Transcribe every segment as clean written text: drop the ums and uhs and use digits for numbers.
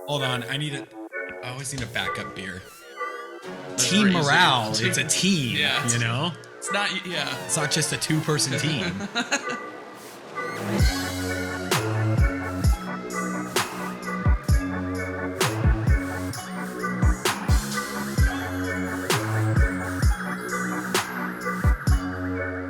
Hold on, I always need a backup beer. That's Team crazy. morale. It's a team, Yeah, you know? It's not. Yeah. It's not just a two-person team.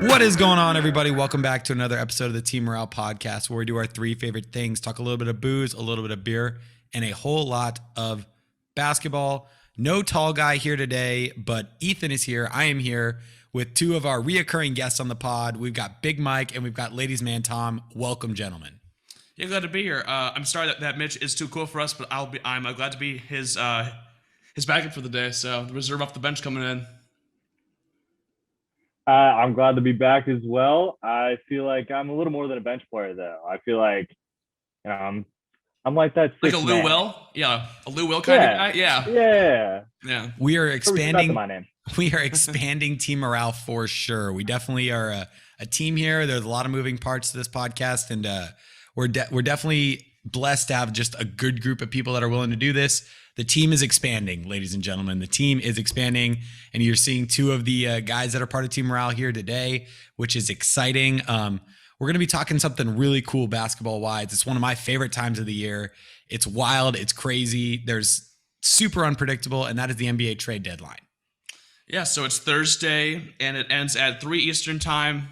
What is going on, everybody? Welcome back to another episode of the Team Morale Podcast, where we do our three favorite things, talk a little bit of booze, a little bit of beer, and a whole lot of basketball. No tall guy here today, but Ethan is here. I am here with two of our reoccurring guests on the pod. We've got Big Mike and we've got Ladies Man Tom. Welcome, gentlemen. Yeah, glad to be here. I'm sorry that Mitch is too cool for us, but I'm glad to be his backup for the day. So the reserve off the bench coming in. I'm glad to be back as well. I feel like I'm a little more than a bench player, though. I feel like, I'm like that Like sixth a Lou man. Will, yeah, a Lou Will kind of guy, yeah. We are expanding. My name. We are expanding team morale for sure. We definitely are a team here. There's a lot of moving parts to this podcast, and we're definitely blessed to have just a good group of people that are willing to do this. The team is expanding, ladies and gentlemen. The team is expanding, and you're seeing two of the guys that are part of Team Morale here today, which is exciting. We're going to be talking something really cool basketball-wise. It's one of my favorite times of the year. It's wild. It's crazy. There's super unpredictable, and that is the NBA trade deadline. Yeah, so it's Thursday, and it ends at 3 Eastern time,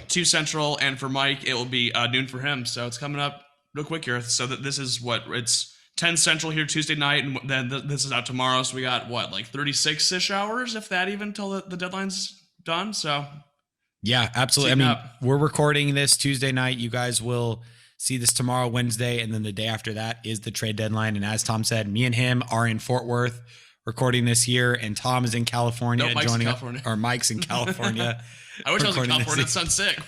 2 Central, and for Mike, it will be noon for him. So it's coming up real quick here. So that this is it's 10 Central here Tuesday night, and then this is out tomorrow. So we got, 36-ish hours, if that even, till the deadline's done. So yeah, absolutely. We're recording this Tuesday night. You guys will see this tomorrow, Wednesday, and then the day after that is the trade deadline. And as Tom said, me and him are in Fort Worth recording this here, and Tom is in California. No, Mike's in California. Or Mike's in California. I wish I was in California. That sounds sick.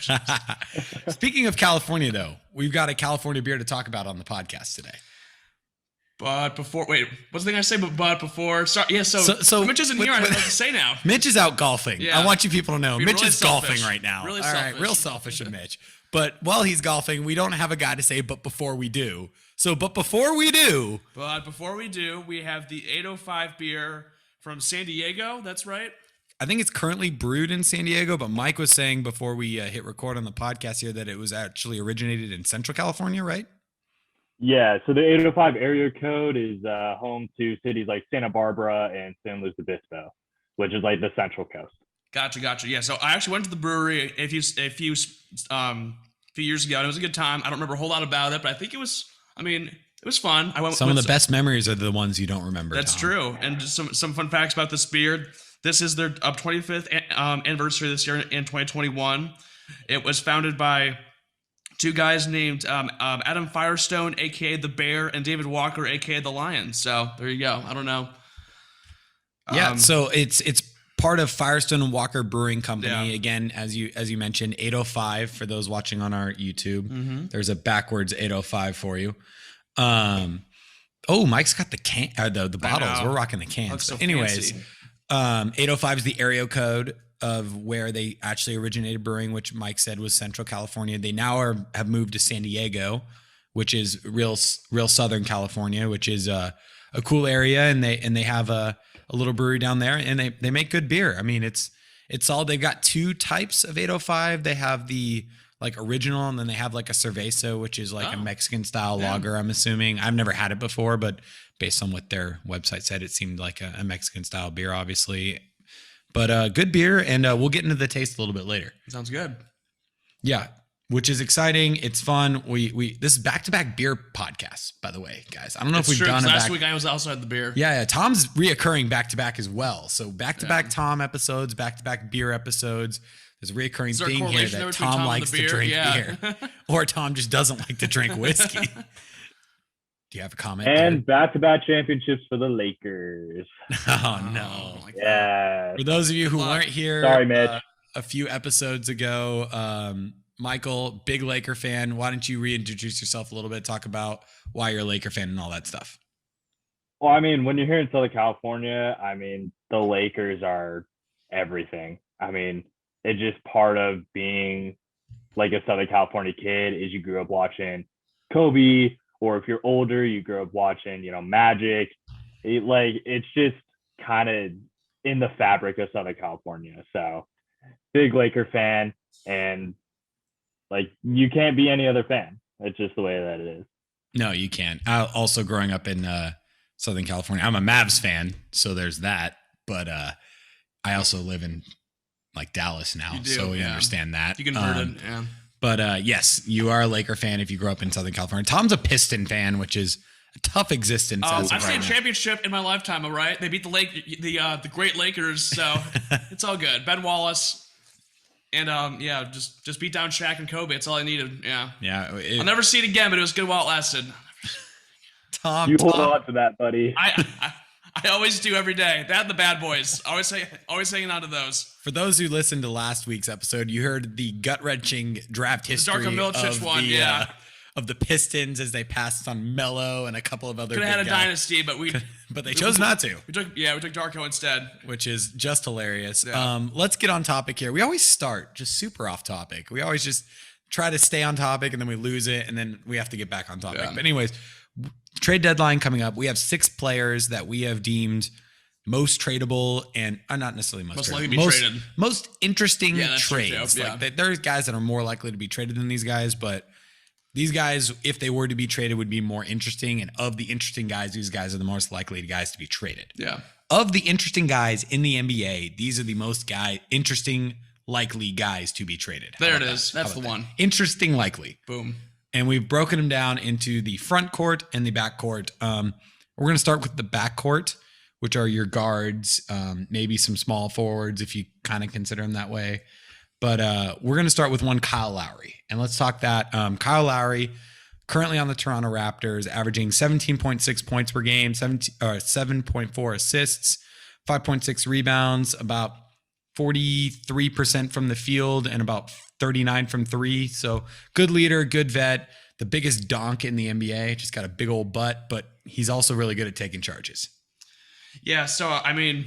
Speaking of California, though, we've got a California beer to talk about on the podcast today. But before, what's the thing I say? But before, sorry, yeah. So Mitch isn't here. I have to say now. Mitch is out golfing. Yeah. I want you people to know Mitch really is golfing right now. Really All right, real selfish of Mitch. But while he's golfing, we don't have a guy to say. But before we do, But before we do, we have the 805 beer from San Diego. That's right. I think it's currently brewed in San Diego, but Mike was saying before we hit record on the podcast here that it was actually originated in Central California, right? Yeah, so the 805 area code is home to cities like Santa Barbara and San Luis Obispo, which is like the Central Coast. Gotcha. Yeah, so I actually went to the brewery a few years ago, and it was a good time. I don't remember a whole lot about it, but I think it was fun. Some of the best memories are the ones you don't remember. That's Tom. true. And just some fun facts about this beer. This is their 25th anniversary this year in 2021. It was founded by two guys named Adam Firestone, a.k.a. the Bear, and David Walker, a.k.a. the Lion. So there you go. I don't know. Yeah, so it's part of Firestone and Walker Brewing Company. Yeah. Again, as you mentioned, 805 for those watching on our YouTube. Mm-hmm. There's a backwards 805 for you. Mike's got the bottles. We're rocking the cans. So anyways, fancy. 805 is the area code of where they actually originated brewing, which Mike said was Central California. They now have moved to San Diego, which is real Southern California, which is a cool area, and they have a little brewery down there, and they make good beer. I mean, it's all, they've got two types of 805. They have the like original, and then they have like a cerveza, which is like a Mexican style lager. I'm assuming. I've never had it before, but based on what their website said, it seemed like a Mexican style beer, obviously. But good beer, and we'll get into the taste a little bit later. Sounds good. Yeah, which is exciting. It's fun. This is back-to-back beer podcasts, by the way, guys. I don't know if we've done it. Last week I also had the beer. Yeah. Tom's reoccurring back-to-back as well. So back-to-back Tom episodes, back-to-back beer episodes. There's a reoccurring thing here that Tom likes to drink beer, or Tom just doesn't like to drink whiskey. Do you have a comment? And back-to-back championships for the Lakers. Oh, no. Yeah. For those of you who weren't here, sorry, Mitch. A few episodes ago, Michael, big Laker fan. Why don't you reintroduce yourself a little bit, talk about why you're a Laker fan and all that stuff? Well, I mean, when you're here in Southern California, I mean, the Lakers are everything. I mean, it's just part of being like a Southern California kid is you grew up watching Kobe, or if you're older, you grew up watching, Magic. It's just kind of in the fabric of Southern California. So big Laker fan, and you can't be any other fan. It's just the way that it is. No, you can't. Also, growing up in Southern California, I'm a Mavs fan, so there's that. But I also live in Dallas now, so we understand that. You converted, yeah. But yes, you are a Laker fan if you grew up in Southern California. Tom's a Piston fan, which is a tough existence. I've seen a championship in my lifetime. All right, they beat the Great Lakers, so it's all good. Ben Wallace. And just beat down Shaq and Kobe. It's all I needed. Yeah. Yeah. I'll never see it again, but it was good while it lasted. Tom, hold on to that, buddy. I always do every day. That and the bad boys. Always hanging on to those. For those who listened to last week's episode, you heard the gut-wrenching draft history of the Pistons as they passed on Melo and a couple of other. Could have had a dynasty, but they chose not to. We took Darko instead, which is just hilarious. Yeah. Let's get on topic here. We always start just super off topic. We always just try to stay on topic and then we lose it and then we have to get back on topic. Yeah. But anyways, trade deadline coming up. We have 6 players that we have deemed most tradable and not necessarily most likely to be traded. Most interesting true, trades. yeah. There's guys that are more likely to be traded than these guys, but these guys, if they were to be traded, would be more interesting. And of the interesting guys, these guys are the most likely guys to be traded. Yeah. Of the interesting guys in the NBA, these are the most interesting, likely guys to be traded. There it is. That's the one. Interesting, likely. Boom. And we've broken them down into the front court and the back court. We're going to start with the back court, which are your guards, maybe some small forwards if you kind of consider them that way. But we're going to start with one Kyle Lowry. And let's talk that. Kyle Lowry, currently on the Toronto Raptors, averaging 17.6 points per game, 7.4 assists, 5.6 rebounds, about 43% from the field, and about 39 from 3. So good leader, good vet, the biggest donk in the NBA. Just got a big old butt, but he's also really good at taking charges. Yeah, so I mean,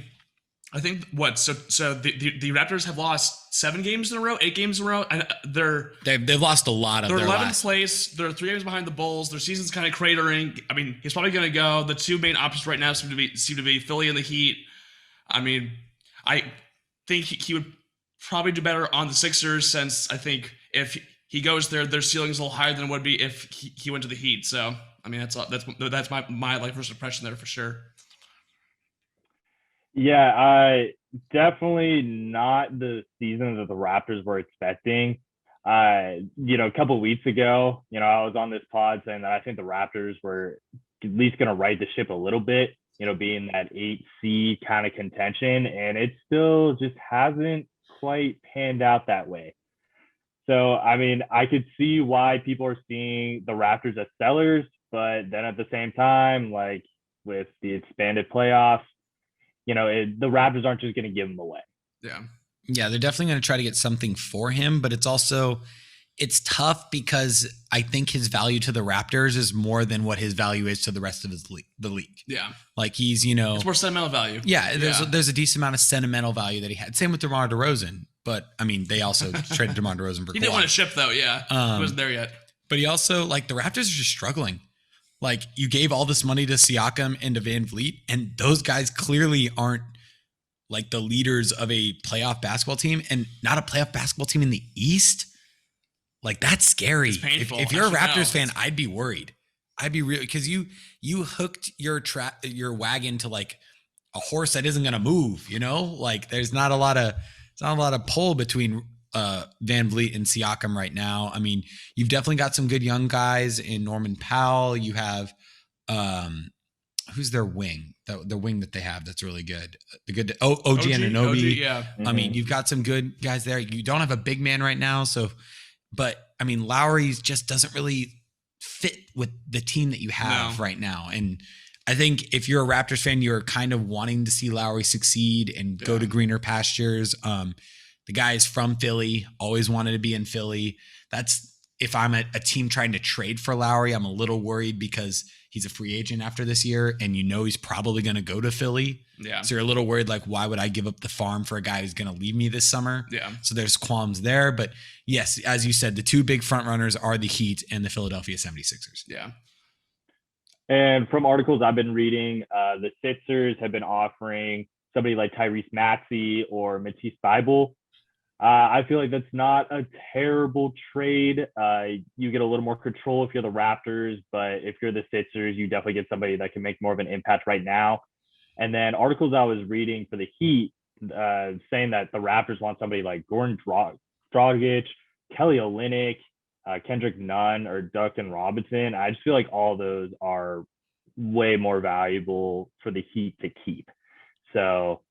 I think so the Raptors have lost 7 games in a row, 8 games in a row, and they've lost a lot of. They're their 11th place. They're 3 games behind the Bulls. Their season's kind of cratering. I mean, he's probably going to go. The 2 main options right now seem to be Philly and the Heat. I mean, I think he would probably do better on the Sixers, since I think if he goes there, their ceiling's a little higher than it would be if he went to the Heat. So I mean, that's my first impression there for sure. Yeah, definitely not the season that the Raptors were expecting. A couple of weeks ago, I was on this pod saying that I think the Raptors were at least going to right the ship a little bit, being that 8C kind of contention, and it still just hasn't quite panned out that way. So, I mean, I could see why people are seeing the Raptors as sellers, but then at the same time, with the expanded playoffs, the Raptors aren't just going to give him away. Yeah. Yeah, they're definitely going to try to get something for him, but it's tough because I think his value to the Raptors is more than what his value is to the rest of the league. Yeah. He's, it's more sentimental value. Yeah, there's a decent amount of sentimental value that he had. Same with DeMar DeRozan, but I mean, they also traded DeMar DeRozan for He didn't want to ship though, yeah. He wasn't there yet. But he also, the Raptors are just struggling. You gave all this money to Siakam and to Van Vliet, and those guys clearly aren't the leaders of a playoff basketball team, and not a playoff basketball team in the East. That's scary. It's painful. If you're a Raptors fan, I'd be worried. I'd be real, because you hooked your wagon to a horse that isn't going to move. There's not a lot of pull between Van Vliet and Siakam right now. I mean, you've definitely got some good young guys in Norman Powell. You have who's their wing? The wing that they have that's really good. The good OG Anunoby. OG, yeah. I mean, you've got some good guys there. You don't have a big man right now, but I mean, Lowry just doesn't really fit with the team that you have right now. And I think if you're a Raptors fan, you're kind of wanting to see Lowry succeed and go to greener pastures. The guy is from Philly, always wanted to be in Philly. If I'm a team trying to trade for Lowry, I'm a little worried because he's a free agent after this year, and he's probably going to go to Philly. Yeah. So you're a little worried, why would I give up the farm for a guy who's going to leave me this summer? Yeah. So there's qualms there. But yes, as you said, the 2 big front runners are the Heat and the Philadelphia 76ers. Yeah. And from articles I've been reading, the Sixers have been offering somebody like Tyrese Maxey or Matisse Thybulle. I feel like that's not a terrible trade. You get a little more control if you're the Raptors, but if you're the Sixers, you definitely get somebody that can make more of an impact right now. And then articles I was reading for the Heat saying that the Raptors want somebody like Goran Dragic, Kelly Olynyk, Kendrick Nunn, or Duncan Robinson. I just feel like all those are way more valuable for the Heat to keep. So,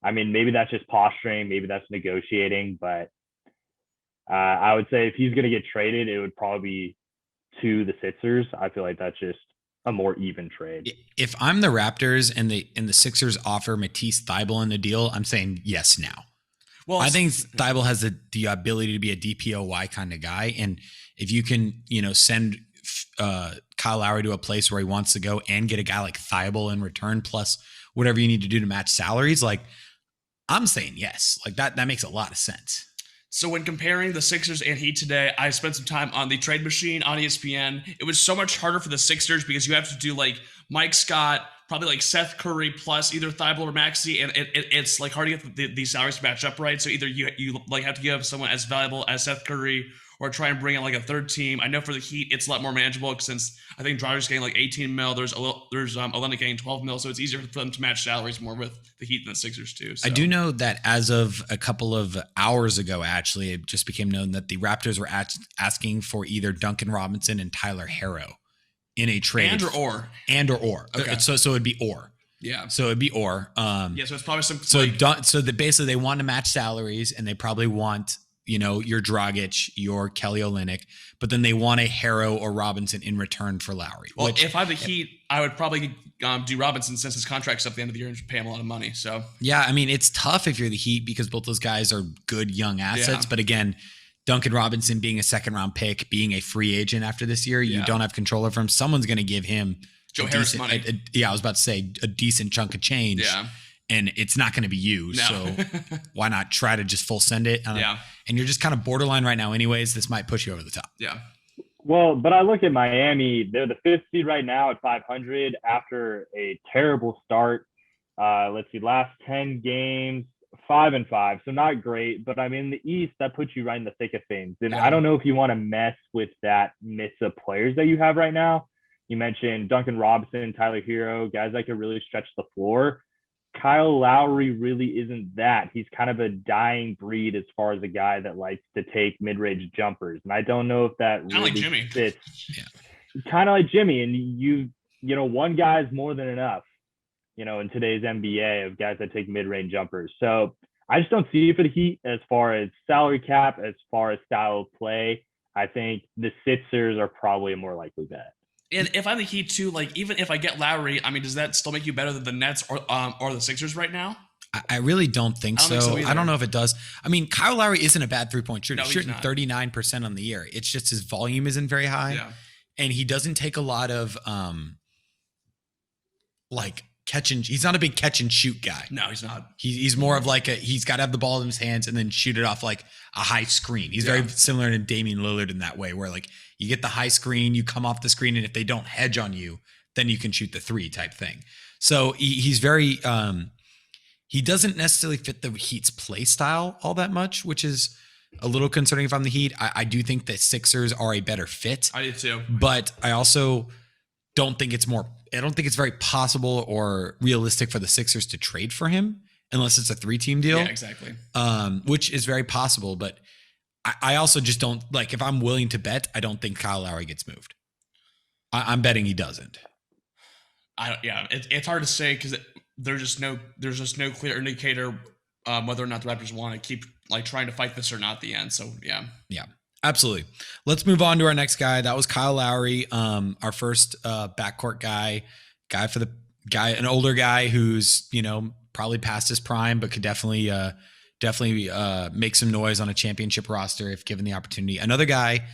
I mean, maybe that's just posturing, maybe that's negotiating, but I would say if he's going to get traded, it would probably be to the Sixers. I feel like that's just a more even trade. If I'm the Raptors and the Sixers offer Matisse Thybulle in the deal, I'm saying yes now. Well, I think Thybulle has the ability to be a DPOY kind of guy, and if you can, send Kyle Lowry to a place where he wants to go and get a guy like Thybulle in return, plus whatever you need to do to match salaries, like I'm saying yes. Like that makes a lot of sense. So when comparing the Sixers and Heat today, I spent some time on the trade machine on ESPN. It was so much harder for the Sixers because you have to do like Mike Scott, probably like Seth Curry plus either Thybulle or Maxey, and it's like hard to get these salaries to match up right. So either you like have to give someone as valuable as Seth Curry or try and bring in like a third team. I know for the Heat, it's a lot more manageable since I think Dragic getting like 18 mil. There's Olynyk getting 12 mil, so it's easier for them to match salaries more with the Heat than the Sixers too. So. I do know that as of a couple of hours ago, actually, it just became known that the Raptors were asking for either Duncan Robinson and Tyler Herro in a trade, or. Okay. So it'd be or. Yeah. So it'd be or. So it's probably some. Basically they want to match salaries, and they probably want your Dragic, your Kelly Olynyk, but then they want a Herro or Robinson in return for Lowry. Well, if I'm the Heat, I would probably do Robinson since his contract's up at the end of the year and pay him a lot of money. So yeah, I mean it's tough if you're the Heat because both those guys are good young assets, but again, Duncan Robinson being a second-round pick, being a free agent after this year, you don't have control over him. Someone's going to give him Joe Harris money. I was about to say a decent chunk of change. Yeah. And it's not going to be you. No. So why not try to just full send it? Yeah. And you're just kind of borderline right now anyways. This might push you over the top. Yeah. Well, but I look at Miami. They're the 5th seed right now at 500 after a terrible start. Let's see, last 10 games, 5-5. So not great. But I mean, in the East, that puts you right in the thick of things. And I don't know if you want to mess with that mix of players that you have right now. You mentioned Duncan Robinson, Tyler Herro, guys that can really stretch the floor. Kyle Lowry really isn't that. He's kind of a dying breed as far as a guy that likes to take mid-range jumpers. And I don't know if that really fits. Kind of like Jimmy. And one guy's more than enough, in today's NBA of guys that take mid-range jumpers. So I just don't see it for the Heat as far as salary cap, as far as style of play. I think the Sixers are probably a more likely bet. And if I'm the Heat too, like even if I get Lowry, I mean, does that still make you better than the Nets or the Sixers right now? I really don't think so. I don't know if it does. I mean, Kyle Lowry isn't a bad three-point shooter. He's shooting 39% on the year. It's just his volume isn't very high. Yeah. And he doesn't take a lot of he's not a big catch and shoot guy. No, he's not. He's more of like he's got to have the ball in his hands and then shoot it off like a high screen. He's very similar to Damian Lillard in that way, where like you get the high screen, you come off the screen, and if they don't hedge on you, then you can shoot the three type thing. So he's very he doesn't necessarily fit the Heat's play style all that much, which is a little concerning if I'm the Heat. I do think the Sixers are a better fit. I do too. But I also don't think it's very possible or realistic for the Sixers to trade for him unless it's a 3-team deal. Yeah, exactly. Which is very possible. But I also just don't if I'm willing to bet, I don't think Kyle Lowry gets moved. I'm betting he doesn't. It's hard to say because there's just no clear indicator whether or not the Raptors want to keep trying to fight this or not at the end. So yeah, absolutely. Let's move on to our next guy. That was Kyle Lowry, our first backcourt guy for the guy, an older guy who's probably past his prime, but could definitely make some noise on a championship roster if given the opportunity. Another guy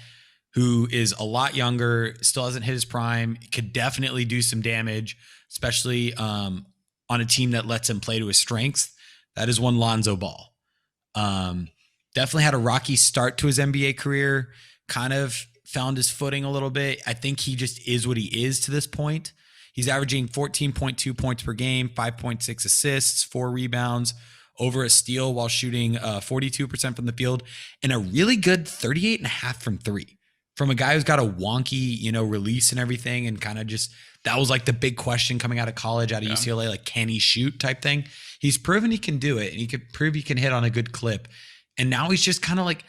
who is a lot younger, still hasn't hit his prime, could definitely do some damage, especially on a team that lets him play to his strengths. That is one Lonzo Ball. Definitely had a rocky start to his NBA career, kind of found his footing a little bit. I think he just is what he is to this point. He's averaging 14.2 points per game, 5.6 assists, 4 rebounds, over a steal while shooting 42% from the field, and a really good 38.5 from three. From a guy who's got a wonky, release and everything, and kind of just, that was like the big question coming out of college, out of UCLA, like, can he shoot type thing? He's proven he can do it, and he could prove he can hit on a good clip. And now he's just kind of like,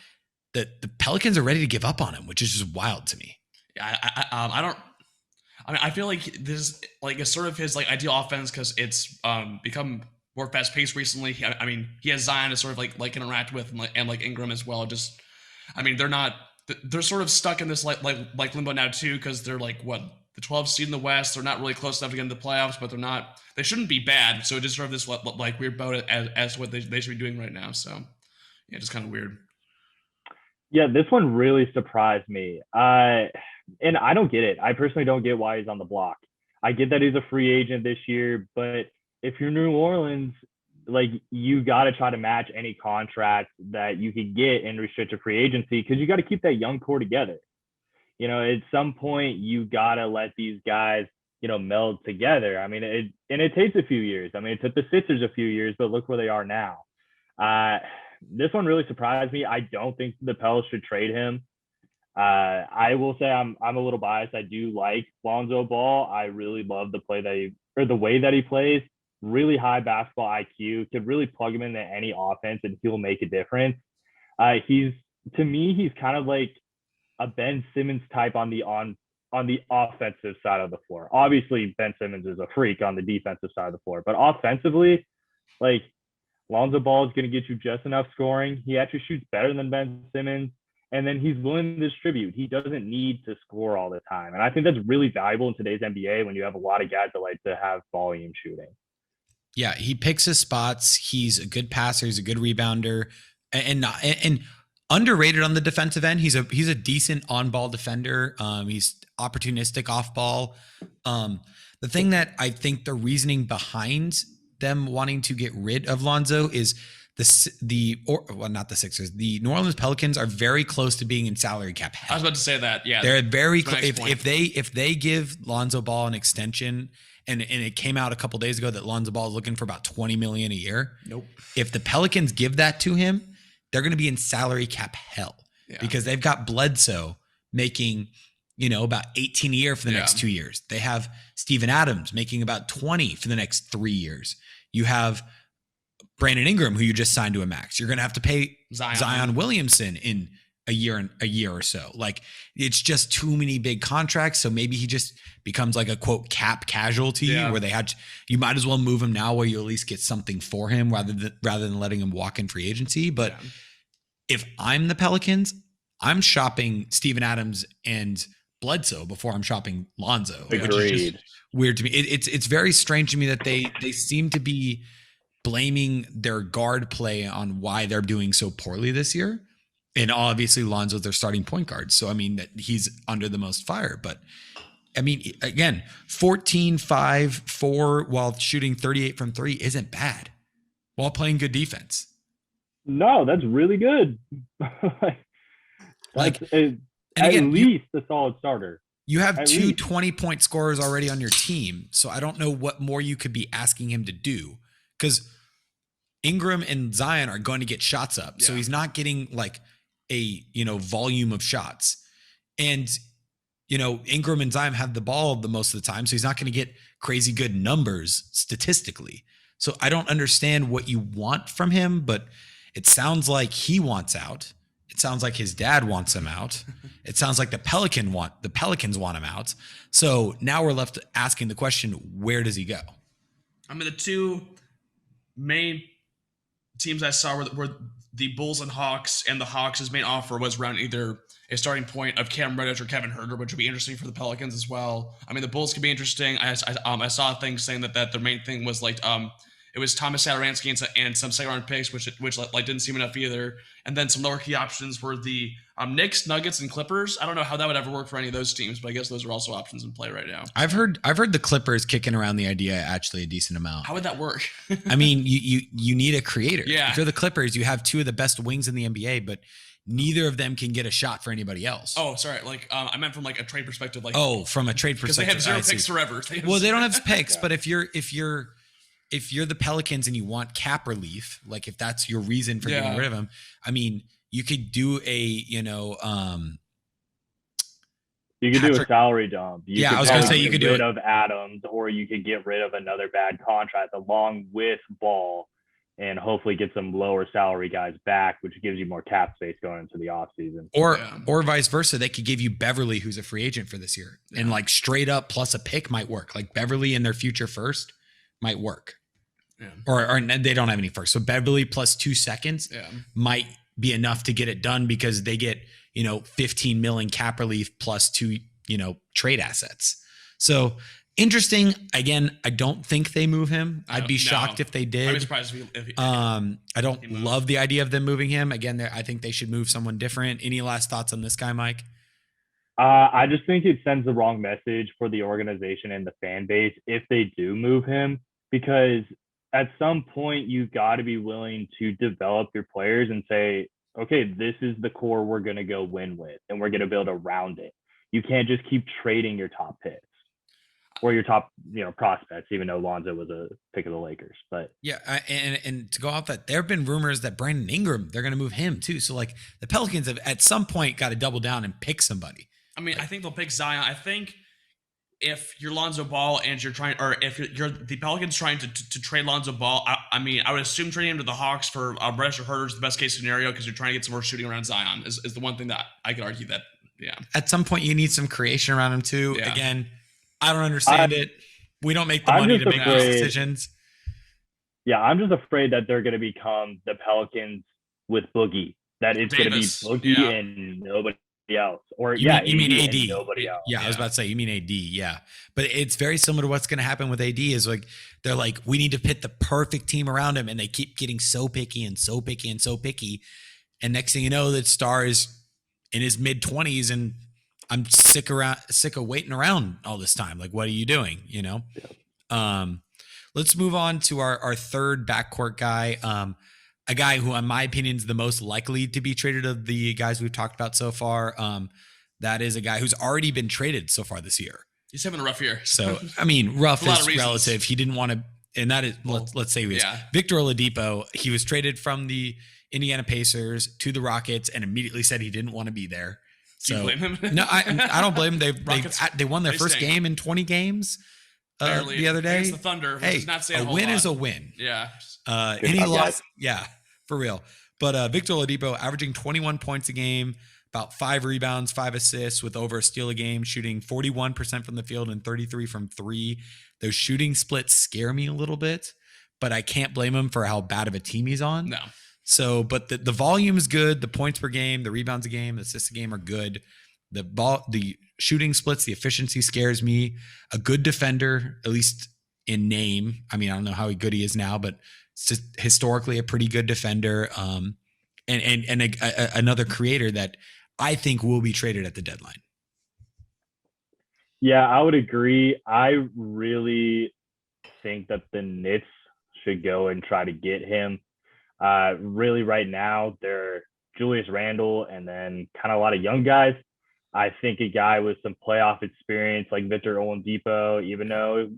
the Pelicans are ready to give up on him, which is just wild to me. Yeah, I feel like this is sort of his like ideal offense because it's become more fast paced recently. He has Zion to sort of like interact with and Ingram as well. Just, they're sort of stuck in this like limbo now too because they're like the 12th seed in the West. They're not really close enough to get into the playoffs, but they shouldn't be bad. So it just sort of this like weird boat as to what they should be doing right now. So yeah, just kind of weird. Yeah, this one really surprised me. And I don't get it. I personally don't get why he's on the block. I get that he's a free agent this year, but if you're New Orleans, like, you got to try to match any contract that you could get in restricted free agency because you got to keep that young core together. At some point, you got to let these guys, meld together. It takes a few years. It took the Sixers a few years, but look where they are now. This one really surprised me. I don't think the Pels should trade him. I will say I'm a little biased. I do like Lonzo Ball. I really love the way that he plays. Really high basketball IQ. Could really plug him into any offense and he'll make a difference. He's kind of like a Ben Simmons type on the offensive side of the floor. Obviously, Ben Simmons is a freak on the defensive side of the floor, but offensively, like, Lonzo Ball is going to get you just enough scoring. He actually shoots better than Ben Simmons. And then he's willing to distribute. He doesn't need to score all the time. And I think that's really valuable in today's NBA when you have a lot of guys that like to have volume shooting. Yeah, he picks his spots. He's a good passer. He's a good rebounder, and underrated on the defensive end. He's a decent on-ball defender. He's opportunistic off ball. The thing that I think the reasoning behind them wanting to get rid of Lonzo is not the Sixers. The New Orleans Pelicans are very close to being in salary cap hell. I was about to say that. Yeah, they're very close. If they give Lonzo Ball an extension, and it came out a couple days ago that Lonzo Ball is looking for about $20 million a year. Nope. If the Pelicans give that to him, they're going to be in salary cap hell because they've got Bledsoe making, about 18 a year for the next 2 years. They have Steven Adams making about 20 for the next 3 years. You have Brandon Ingram, who you just signed to a max. You're going to have to pay Zion Williamson in a year or so. Like, it's just too many big contracts. So maybe he just becomes like a quote cap casualty where you might as well move him now where you at least get something for him rather than letting him walk in free agency. But if I'm the Pelicans, I'm shopping Steven Adams and Bledsoe before I'm shopping Lonzo. Agreed. Which is just weird to me. It's very strange to me that they seem to be blaming their guard play on why they're doing so poorly this year. And obviously Lonzo's their starting point guard. So, that he's under the most fire. But, again, 14, 5, 4 while shooting 38 from 3 isn't bad while playing good defense. No, that's really good. At least a solid starter. You have two 20-point scorers already on your team. So I don't know what more you could be asking him to do. Because Ingram and Zion are going to get shots up. So he's not getting like a, volume of shots. And, Ingram and Zion have the ball the most of the time. So he's not going to get crazy good numbers statistically. So I don't understand what you want from him, but it sounds like he wants out. It sounds like his dad wants him out. It sounds like the Pelicans want him out. So now we're left asking the question, where does he go? The two main teams I saw were the Bulls and Hawks, and the Hawks' main offer was around either a starting point of Cam Reddish or Kevin Huerter, which would be interesting for the Pelicans as well. The Bulls could be interesting. I saw things saying that their main thing was like it was Thomas Satoransky and some second-round picks, which didn't seem enough either. And then some lower key options were the Knicks, Nuggets, and Clippers. I don't know how that would ever work for any of those teams, but I guess those are also options in play right now. I've heard the Clippers kicking around the idea actually a decent amount. How would that work? You need a creator. Yeah. If you're the Clippers, you have two of the best wings in the NBA, but neither of them can get a shot for anybody else. Oh, sorry. Like I meant from like a trade perspective. Like From a trade because they perspective, have 0 picks forever. They don't have picks, but if you're the Pelicans and you want cap relief, like if that's your reason for getting rid of him, I mean, you could do you could do a salary dump. I was going to say you could get rid of Adams, or you could get rid of another bad contract along with Ball, and hopefully get some lower salary guys back, which gives you more cap space going into the offseason. Or vice versa. They could give you Beverly, who's a free agent for this year, and like straight up plus a pick might work. Like Beverly in their future first might work. Yeah. Or they don't have any first. So Beverly plus 2 seconds might be enough to get it done because they get, 15 million cap relief plus 2, trade assets. So interesting. Again, I don't think they move him. I'd be shocked if they did. I'd be surprised if I don't love the idea of them moving him. Again, I think they should move someone different. Any last thoughts on this guy, Mike? I just think it sends the wrong message for the organization and the fan base if they do move him, because at some point you've got to be willing to develop your players and say, okay, this is the core we're going to go win with, and we're going to build around it. You can't just keep trading your top picks or your top, prospects, even though Lonzo was a pick of the Lakers. But yeah, and to go off that, there have been rumors that Brandon Ingram, they're going to move him too. So like the Pelicans have at some point got to double down and pick somebody. I mean, I think they'll pick Zion. I think if you're Lonzo Ball and you're trying, or if you're the Pelicans trying to trade Lonzo Ball, I mean, I would assume trading him to the Hawks for Reddish or Herter is the best case scenario because you're trying to get some more shooting around Zion is the one thing that I could argue that, At some point, you need some creation around him too. Yeah. Again, I don't understand it. We don't make the money to make those decisions. Yeah, I'm just afraid that they're going to become the Pelicans with Boogie. That it's going to be Boogie and nobody else. Or you mean AD? Nobody else. Yeah, I was about to say you mean AD. Yeah, but it's very similar to what's going to happen with AD. Is like they're like, we need to pit the perfect team around him, and they keep getting so picky and so picky and so picky, and next thing you know, that star is in his mid-20s, and I'm sick of waiting around all this time. Like, what are you doing? Let's move on to our third backcourt guy. A guy who, in my opinion, is the most likely to be traded of the guys we've talked about so far. That is a guy who's already been traded so far this year. He's having a rough year. So, I mean, rough is relative. He didn't want to, and that is, let's say he was Victor Oladipo. He was traded from the Indiana Pacers to the Rockets and immediately said he didn't want to be there. So, do you blame him? No, I don't blame him. They won their first game in 20 games the other day. Against the Thunder. Hey, a win is a win. Yeah. And he lost. Yeah, for real. But Victor Oladipo averaging 21 points a game, about 5 rebounds, 5 assists with over a steal a game, shooting 41% from the field and 33 from 3. Those shooting splits scare me a little bit, but I can't blame him for how bad of a team he's on. No. So, but the volume is good. The points per game, the rebounds a game, the assists a game are good. The shooting splits, the efficiency scares me. A good defender, at least in name. I mean, I don't know how good he is now, but historically a pretty good defender. And another creator that I think will be traded at the deadline. Yeah, I would agree. I really think that the Knicks should go and try to get him. Really right now, they're Julius Randle and then kind of a lot of young guys. I think a guy with some playoff experience like Victor Oladipo, even though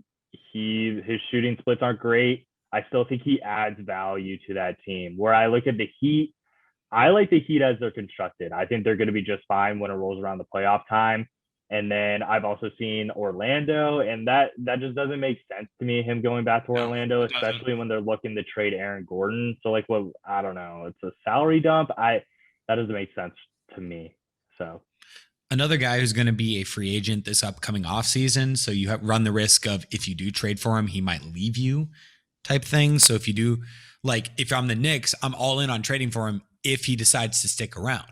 his shooting splits aren't great, I still think he adds value to that team. Where I look at the Heat, I like the Heat as they're constructed. I think they're going to be just fine when it rolls around the playoff time. And then I've also seen Orlando, and that just doesn't make sense to me, him going back to Orlando, especially when they're looking to trade Aaron Gordon. So like, what, I don't know, it's a salary dump. That doesn't make sense to me. So another guy who's going to be a free agent this upcoming offseason. So you run the risk of, if you do trade for him, he might leave you type thing. So if you do, like, if I'm the Knicks, I'm all in on trading for him if he decides to stick around.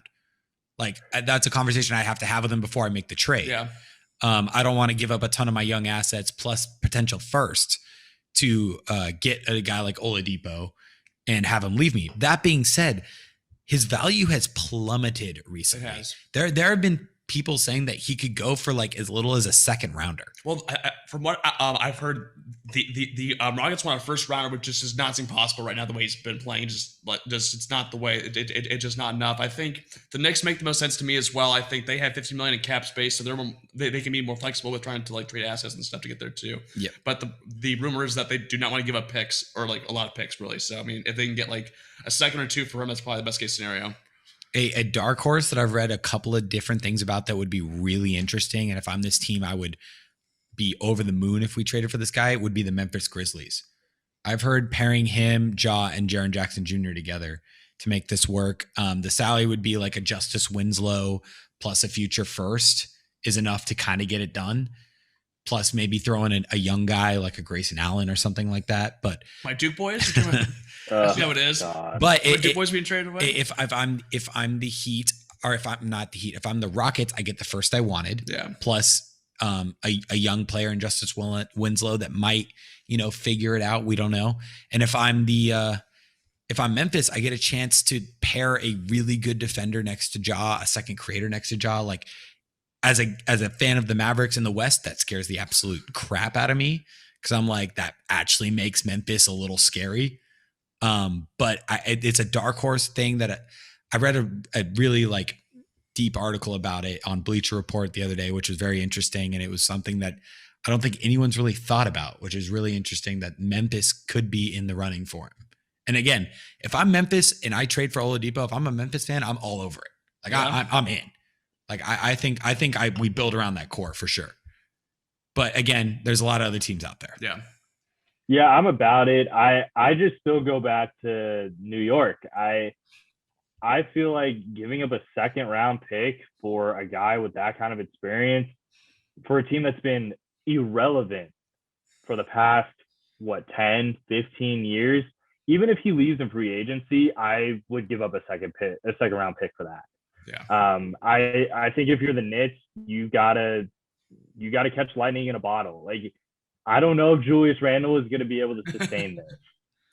Like, that's a conversation I have to have with him before I make the trade. Yeah. I don't want to give up a ton of my young assets plus potential first to get a guy like Oladipo and have him leave me. That being said, his value has plummeted recently. It has. There have been people saying that he could go for like as little as a second rounder. Well, from what I've heard, the Rockets want a first rounder, which just does not seem possible right now. The way he's been playing, just it's not the way. It's just not enough. I think the Knicks make the most sense to me as well. I think they have $50 million in cap space, so they can be more flexible with trying to like trade assets and stuff to get there too. Yeah. But the rumor is that they do not want to give up picks or like a lot of picks really. So I mean, if they can get like a second or two for him, that's probably the best case scenario. A dark horse that I've read a couple of different things about that would be really interesting, and if I'm this team, I would be over the moon if we traded for this guy, would be the Memphis Grizzlies. I've heard pairing him, Ja, and Jaren Jackson Jr. together to make this work. The salary would be like a Justice Winslow plus a future first is enough to kind of get it done. Plus maybe throw in a young guy like a Grayson Allen or something like that. But my Duke boys, you know what it is. God. But Duke boys being traded away. If I'm the Heat, or if I'm not the Heat, if I'm the Rockets, I get the first I wanted. Yeah. Plus a young player in Justice Winslow that might, figure it out. We don't know. And if I'm Memphis, I get a chance to pair a really good defender next to Ja, a second creator next to Ja. Like as a fan of the Mavericks in the West, that scares the absolute crap out of me, because I'm like, that actually makes Memphis a little scary. But it's a dark horse thing that I read a really like deep article about it on Bleacher Report the other day, which was very interesting. And it was something that I don't think anyone's really thought about, which is really interesting, that Memphis could be in the running for him. And again, if I'm Memphis and I trade for Oladipo, if I'm a Memphis fan, I'm all over it. Like Yeah. I'm in. Like I think we build around that core for sure. But again, there's a lot of other teams out there. Yeah. Yeah, I'm about it. I just still go back to New York. I feel like giving up a second round pick for a guy with that kind of experience for a team that's been irrelevant for the past, 10, 15 years, even if he leaves in free agency, I would give up a second round pick for that. Yeah. I think if you're the Knicks, you gotta catch lightning in a bottle. Like, I don't know if Julius Randle is going to be able to sustain this.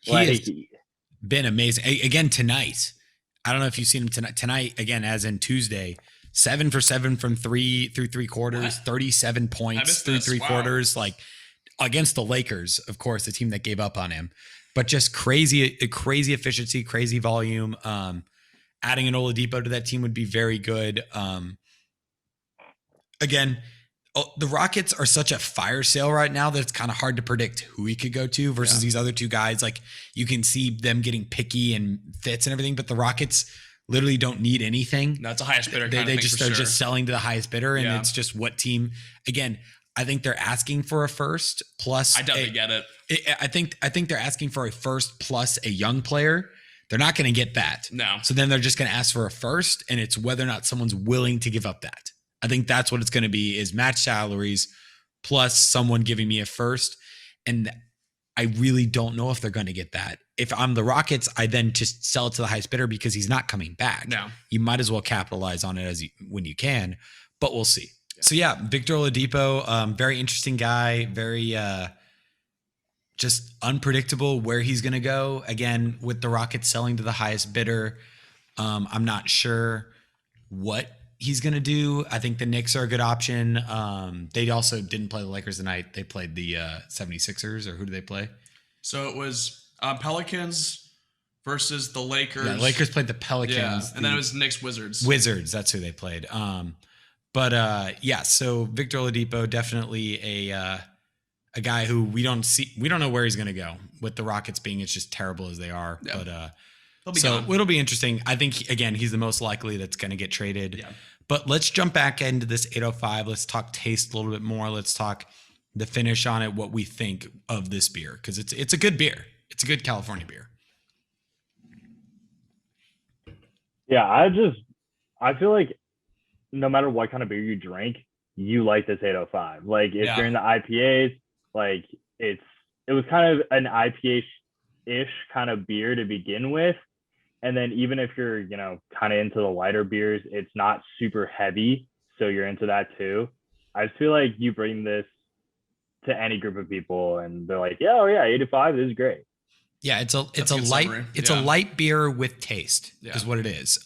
He has been amazing. Again, tonight, I don't know if you've seen him tonight. Tonight, again, as in Tuesday, 7 for 7 from 3 through 3 quarters, 37 points through 3 quarters, like against the Lakers, of course, the team that gave up on him. But just crazy efficiency, crazy volume. Adding an Oladipo to that team would be very good. Again, the Rockets are such a fire sale right now that it's kind of hard to predict who he could go to versus these other two guys. Like, you can see them getting picky and fits and everything, but the Rockets literally don't need anything. That's a highest bidder. They're just selling to the highest bidder, and it's just what team. Again, I think they're asking for a first plus. I definitely get it. I think they're asking for a first plus a young player. They're not going to get that. No. So then they're just going to ask for a first, and it's whether or not someone's willing to give up that. I think that's what it's going to be, is match salaries plus someone giving me a first. And I really don't know if they're going to get that. If I'm the Rockets, I then just sell it to the highest bidder because he's not coming back. No. You might as well capitalize on it when you can, but we'll see. Yeah. So yeah, Victor Oladipo, very interesting guy, very just unpredictable where he's going to go. Again, with the Rockets selling to the highest bidder, I'm not sure what he's going to do. I think the Knicks are a good option. They also didn't play the Lakers tonight. They played the 76ers, or who do they play? So it was Pelicans versus the Lakers. Yeah, Lakers played the Pelicans. Yeah, and then it was Knicks Wizards. Wizards, that's who they played. So Victor Oladipo, definitely a guy who we don't know where he's going to go, with the Rockets being as just terrible as they are. Yeah. But it'll be interesting. I think, again, he's the most likely that's going to get traded. Yeah. But let's jump back into this 805. Let's talk taste a little bit more. Let's talk the finish on it, what we think of this beer, because it's a good beer. It's a good California beer. Yeah, I feel like no matter what kind of beer you drink, you like this 805. Like, if you're in the IPAs, like it was kind of an IPA-ish kind of beer to begin with. And then even if you're, kind of into the lighter beers, it's not super heavy. So you're into that too. I just feel like you bring this to any group of people and they're like, yeah, 85 is great. Yeah, it's a light summary. A light beer with taste is what it is.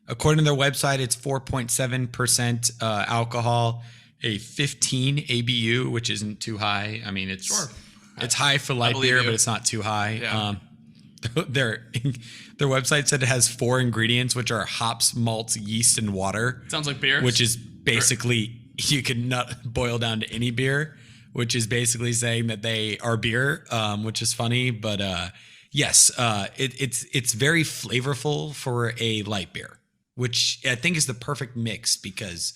According to their website, it's 4.7% alcohol, a 15 ABU, which isn't too high. I mean, it's high for light beer, but it's not too high. Yeah. Their website said it has 4 ingredients, which are hops, malts, yeast, and water. Sounds like beer. Which is basically, you can not boil down to any beer, which is basically saying that they are beer, which is funny. But yes, it's very flavorful for a light beer, which I think is the perfect mix because,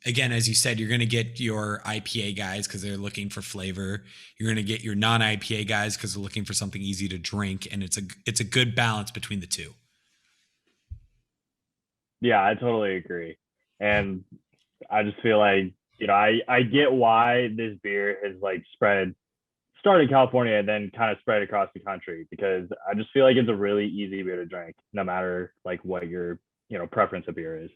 again, as you said, you're going to get your IPA guys because they're looking for flavor. You're going to get your non-IPA guys because they're looking for something easy to drink, and it's a good balance between the two. Yeah, I totally agree. And I just feel like, I get why this beer has like started in California and then kind of spread across the country, because I just feel like it's a really easy beer to drink, no matter like what your, preference of beer is.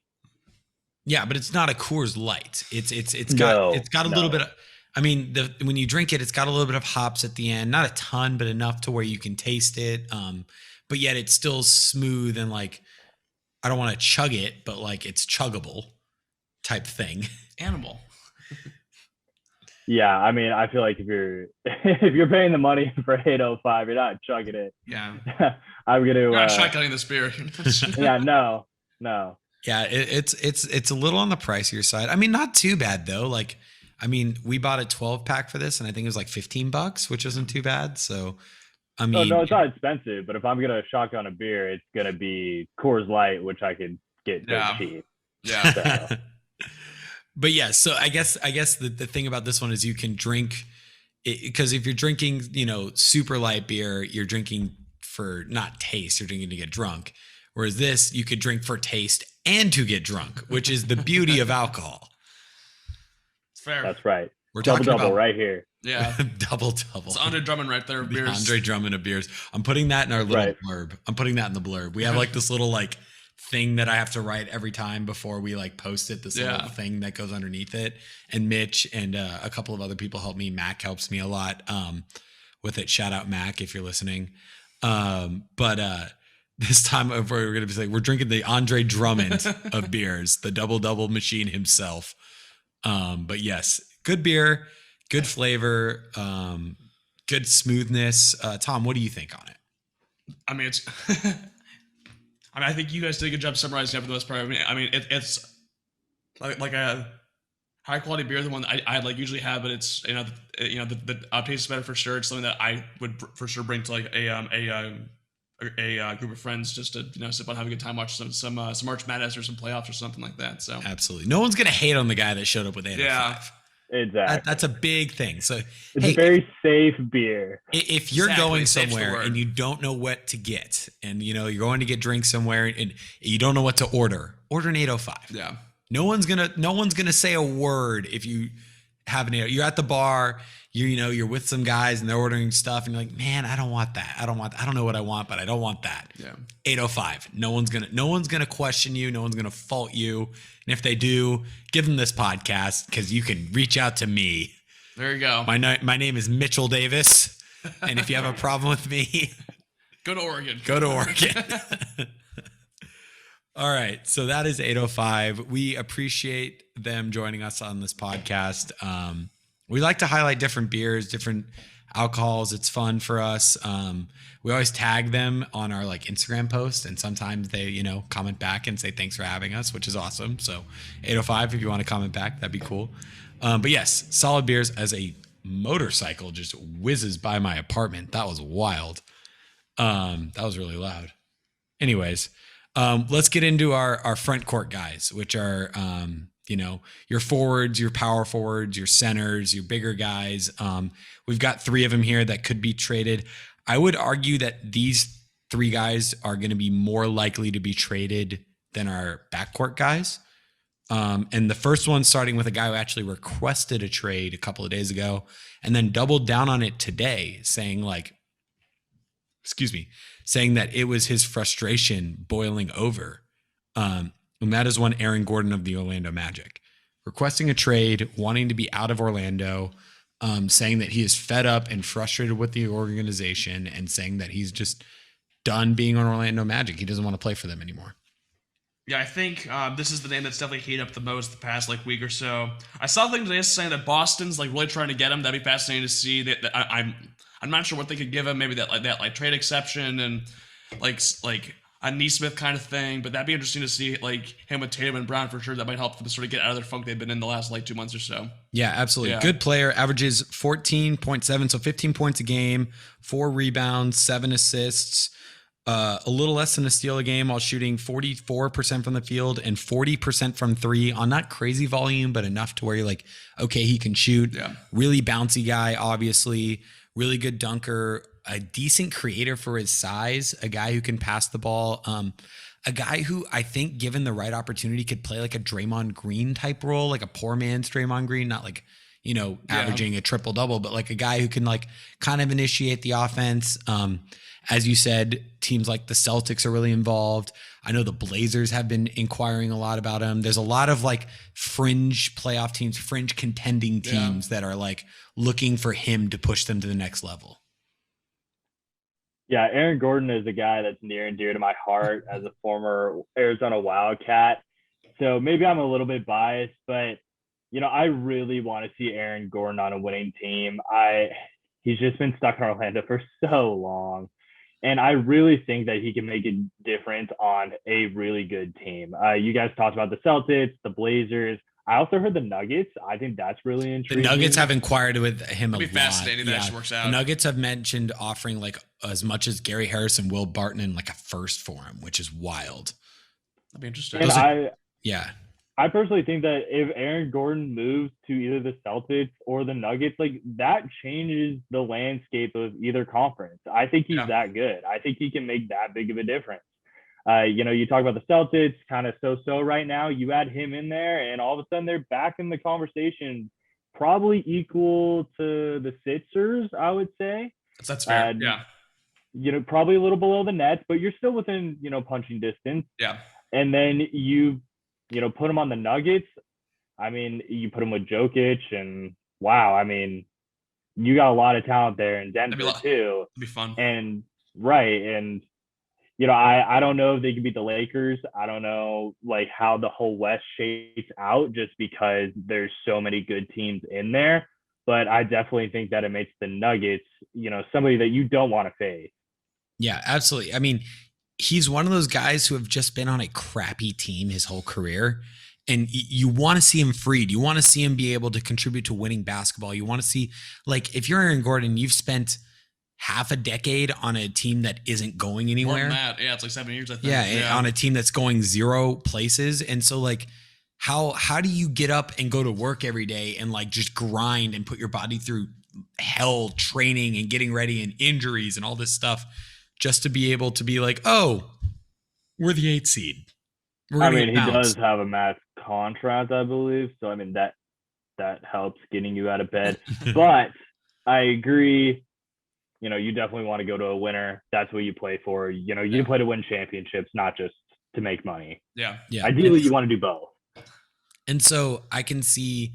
Yeah, but it's not a Coors Light. It's got a little bit of, I mean, when you drink it, it's got a little bit of hops at the end, not a ton, but enough to where you can taste it. But yet it's still smooth and like, I don't want to chug it, but like it's chuggable type thing. Animal. Yeah, I mean, I feel like if you're paying the money for 805, you're not chugging it. Yeah. I'm gonna. You're not shotgunning this beer. Yeah, no. Yeah, it's a little on the pricier side. I mean, not too bad though. Like, I mean, we bought a 12 pack for this, and I think it was like $15, which isn't too bad. So, I mean, no, it's not expensive. But if I'm gonna shotgun a beer, it's gonna be Coors Light, which I could get cheap. Yeah. So. But yeah, so I guess the thing about this one is you can drink it, because if you're drinking, super light beer, you're drinking for not taste, you're drinking to get drunk. Whereas this, you could drink for taste and to get drunk, which is the beauty of alcohol. It's fair. That's right. We're double talking about right here. Yeah. double. It's Andre Drummond right there. Beers. Andre Drummond of beers. I'm putting that in our little blurb. I'm putting that in the blurb. We have like this little like thing that I have to write every time before we like post it. This little thing that goes underneath it. And Mitch and a couple of other people help me. Mac helps me a lot with it. Shout out Mac if you're listening. But this time we're going to be like, we're drinking the Andre Drummond of beers, the double machine himself. But yes, good beer, good flavor, good smoothness. Tom, what do you think on it? I mean, I think you guys did a good job summarizing it for the most part. I mean, it's like a high quality beer, the one that I like usually have, but it's the taste is better for sure. It's something that I would for sure bring to like a group of friends just to sit down, have a good time, watch some March Madness or some playoffs or something like that. So absolutely, no one's gonna hate on the guy that showed up with 805. Yeah. Exactly. That's a big thing. So it's a very safe beer. If you're going somewhere and you don't know what to get, and you're going to get drinks somewhere and you don't know what to order an 805. Yeah. No one's gonna say a word if you have an 805. You're at the bar, you're with some guys and they're ordering stuff and you're like, man, I don't want that. I don't know what I want, but I don't want that. Yeah. 805. No one's gonna question you. No one's gonna fault you. And if they do, give them this podcast because you can reach out to me. There you go. My name is Mitchell Davis. And if you have a problem with me, go to Oregon. All right. So that is 805. We appreciate them joining us on this podcast. We like to highlight different beers, different alcohols. It's fun for us. We always tag them on our like Instagram post, and sometimes they, comment back and say thanks for having us, which is awesome. So 805, if you want to comment back, that'd be cool. But yes, solid beers. As a motorcycle just whizzes by my apartment. That was wild. That was really loud. Anyways, let's get into our front court guys, which are, your forwards, your power forwards, your centers, your bigger guys. We've got 3 of them here that could be traded. I would argue that these 3 guys are going to be more likely to be traded than our backcourt guys. And the first one, starting with a guy who actually requested a trade a couple of days ago and then doubled down on it today, saying that it was his frustration boiling over. And that is one Aaron Gordon of the Orlando Magic, requesting a trade, wanting to be out of Orlando, saying that he is fed up and frustrated with the organization and saying that he's just done being on Orlando Magic. He doesn't want to play for them anymore. Yeah, I think this is the name that's definitely heated up the most the past like week or so. I saw things today saying that Boston's like really trying to get him. That'd be fascinating to see. I'm not sure what they could give him. Maybe that trade exception and like a Neesmith kind of thing. But that'd be interesting to see like him with Tatum and Brown for sure. That might help them sort of get out of their funk they've been in the last like 2 months or so. Yeah, absolutely. Yeah. Good player, averages 14.7, so 15 points a game, 4 rebounds, 7 assists. A little less than a steal a game while shooting 44% from the field and 40% from 3 on not crazy volume, but enough to where you're like, okay, he can shoot. Yeah. Really bouncy guy, obviously. Really good dunker. A decent creator for his size. A guy who can pass the ball. A guy who I think, given the right opportunity, could play like a Draymond Green type role, like a poor man's Draymond Green, not like, averaging a triple double, but like a guy who can like kind of initiate the offense. As you said, teams like the Celtics are really involved. I know the Blazers have been inquiring a lot about him. There's a lot of like fringe playoff teams, fringe contending teams that are like looking for him to push them to the next level. Yeah, Aaron Gordon is a guy that's near and dear to my heart as a former Arizona Wildcat. So maybe I'm a little bit biased, but I really want to see Aaron Gordon on a winning team. He's just been stuck in Orlando for so long. And I really think that he can make a difference on a really good team. You guys talked about the Celtics, the Blazers. I also heard the Nuggets. I think that's really intriguing. The Nuggets have inquired with him a lot. It'd be fascinating that actually works out. The Nuggets have mentioned offering like as much as Gary Harris and Will Barton and like a first for him, which is wild. That'd be interesting. And I personally think that if Aaron Gordon moves to either the Celtics or the Nuggets, like that changes the landscape of either conference. I think he's that good. I think he can make that big of a difference. You talk about the Celtics kind of so right now. You add him in there, and all of a sudden they're back in the conversation, probably equal to the Sixers, I would say. That's fair. Probably a little below the Nets, but you're still within punching distance. Yeah. And then you put him on the Nuggets. I mean, you put him with Jokic, and wow, I mean, you got a lot of talent there in Denver too. It'd be fun. And I don't know if they can beat the Lakers. I don't know like how the whole West shapes out just because there's so many good teams in there. But I definitely think that it makes the Nuggets, somebody that you don't want to face. Yeah, absolutely. I mean, he's one of those guys who have just been on a crappy team his whole career. And you want to see him freed. You want to see him be able to contribute to winning basketball. You want to see, like, if you're Aaron Gordon, you've spent half a decade on a team that isn't going anywhere. More than that. Yeah, it's like 7 years, I think. Yeah, on a team that's going 0 places. And so, like, how do you get up and go to work every day and, like, just grind and put your body through hell training and getting ready and injuries and all this stuff just to be able to be like, oh, we're the 8th seed. He does have a max contract, I believe. So, I mean, that helps getting you out of bed. But I agree. You definitely want to go to a winner. That's what you play for. You play to win championships, not just to make money. Yeah. Ideally, you want to do both. And so I can see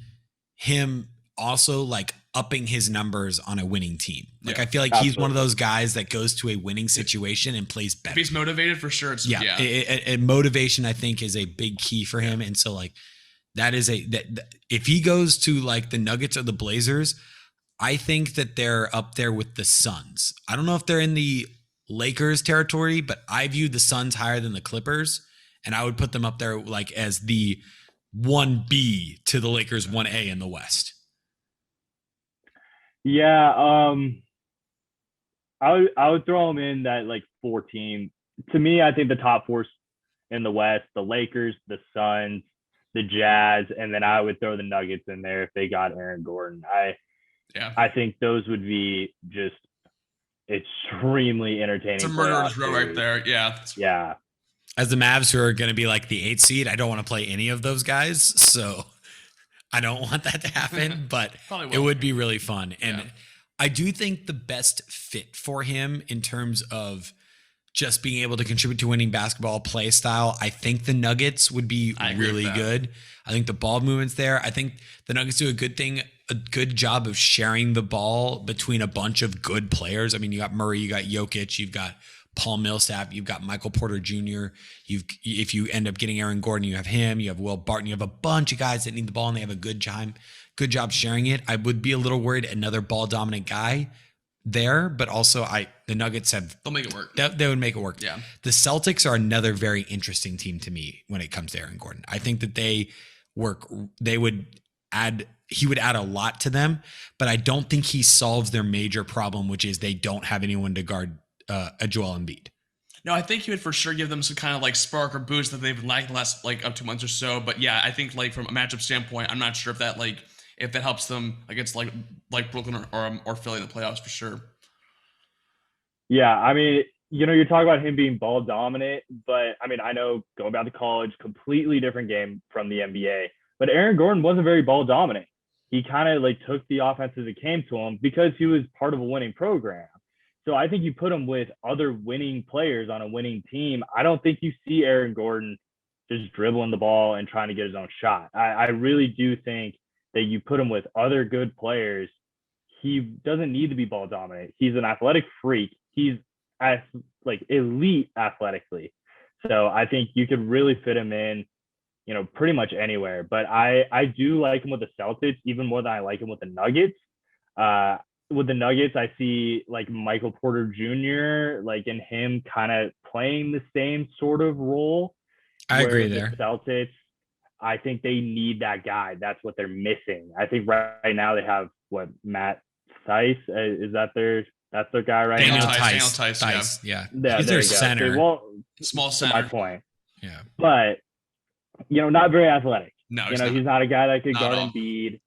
him also like upping his numbers on a winning team. Like, I feel like he's one of those guys that goes to a winning situation and plays better. If he's motivated, for sure. And motivation, I think, is a big key for him. And so, like, that if he goes to like the Nuggets or the Blazers, I think that they're up there with the Suns. I don't know if they're in the Lakers territory, but I view the Suns higher than the Clippers, and I would put them up there like as the 1B to the Lakers 1A in the West. Yeah, I would throw them in that like 14. To me, I think the top 4 in the West: the Lakers, the Suns, the Jazz, and then I would throw the Nuggets in there if they got Aaron Gordon. I think those would be just extremely entertaining. It's a murderer's row right there. Yeah. Yeah. As the Mavs, who are going to be like the 8th seed, I don't want to play any of those guys. So I don't want that to happen, but it would be really fun. And I do think the best fit for him in terms of just being able to contribute to winning basketball play style, I think the Nuggets would be really good. I think the ball movement's there. I think the Nuggets do a good job of sharing the ball between a bunch of good players. I mean, you got Murray, you got Jokic, you've got Paul Millsap, you've got Michael Porter Jr. If you end up getting Aaron Gordon, you have him, you have Will Barton, you have a bunch of guys that need the ball and they have a good job sharing it. I would be a little worried another ball dominant guy there, but also the Nuggets they'll make it work. They would make it work. Yeah. The Celtics are another very interesting team to me when it comes to Aaron Gordon. I think that he would add a lot to them, but I don't think he solves their major problem, which is they don't have anyone to guard a Joel Embiid. No, I think he would for sure give them some kind of like spark or boost that they've been lacking the last like up 2 months or so. But yeah, I think like from a matchup standpoint, I'm not sure if that helps them against like Brooklyn or Philly in the playoffs for sure. Yeah, I mean, you're talking about him being ball dominant, but I mean, I know going back to college, completely different game from the NBA. But Aaron Gordon wasn't very ball dominant. He kind of like took the offense as it came to him because he was part of a winning program. So I think you put him with other winning players on a winning team. I don't think you see Aaron Gordon just dribbling the ball and trying to get his own shot. I really do think that you put him with other good players. He doesn't need to be ball dominant. He's an athletic freak. He's like elite athletically. So I think you could really fit him in, pretty much anywhere. But I do like him with the Celtics even more than I like him with the Nuggets. With the Nuggets, I see like Michael Porter Jr. like in him kind of playing the same sort of role. I agree there. The Celtics, I think they need that guy. That's what they're missing. I think right now they have Matt Theis. That's their guy right Daniel now. Theis, yeah. He's their center. Small center. My point. Yeah. But not very athletic. No, he's not a guy that could guard all. Embiid.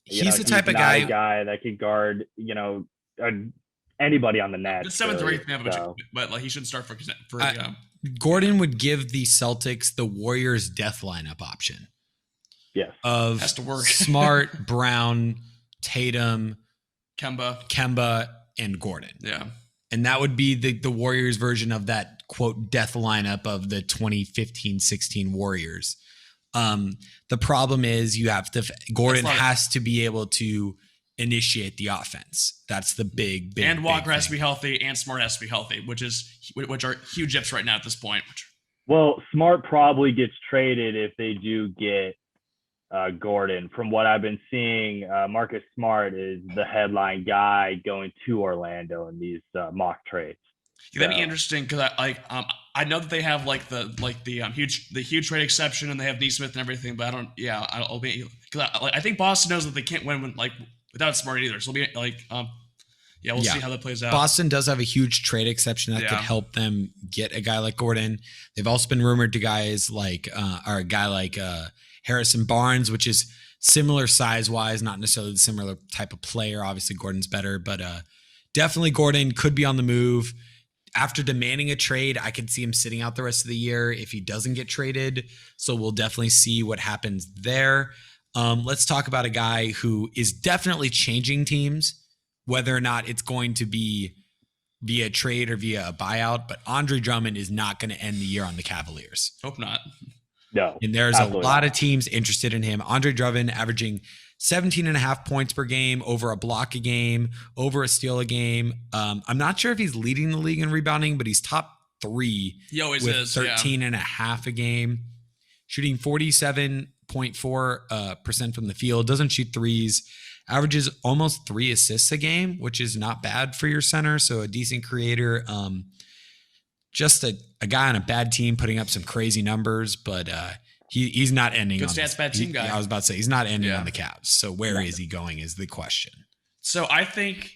He's the type of guy that could guard, anybody on the net. The seventh or eighth man, but like he shouldn't start for Gordon would give the Celtics the Warriors death lineup option. Yes. Has to work. Smart, Brown, Tatum, Kemba, and Gordon. Yeah. And that would be the Warriors version of that quote death lineup of the 2015-16 Warriors. The problem is Gordon has to be able to initiate the offense. That's the big and Walker has to thing. be healthy and Smart has to be healthy, which are huge ifs right now at this point. Well, Smart probably gets traded if they do get Gordon. From what I've been seeing, Marcus Smart is the headline guy going to Orlando in these mock trades. That'd be interesting because I know that they have the huge trade exception and they have Nesmith and everything, but I think Boston knows that they can't win without Smart either. So it'll be we'll see how that plays out. Boston does have a huge trade exception that could help them get a guy like Gordon. They've also been rumored to guys like a guy like Harrison Barnes, which is similar size wise, not necessarily the similar type of player. Obviously, Gordon's better, but definitely Gordon could be on the move. After demanding a trade, I could see him sitting out the rest of the year if he doesn't get traded. So we'll definitely see what happens there. Let's talk about a guy who is definitely changing teams, whether or not it's going to be via trade or via a buyout. But Andre Drummond is not going to end the year on the Cavaliers. Hope not. No. And there's a lot of teams interested in him. Andre Drummond averaging 17.5 points per game, over a block a game, over a steal a game. I'm not sure if he's leading the league in rebounding, but he's top 3 with 13.5 a game. Shooting 47.4% from the field. Doesn't shoot threes. Averages almost 3 assists a game, which is not bad for your center. So a decent creator. Just a guy on a bad team putting up some crazy numbers, but he's not ending. Good stats, bad team guy. I was about to say he's not ending on the Cavs. So where is he going is the question. So I think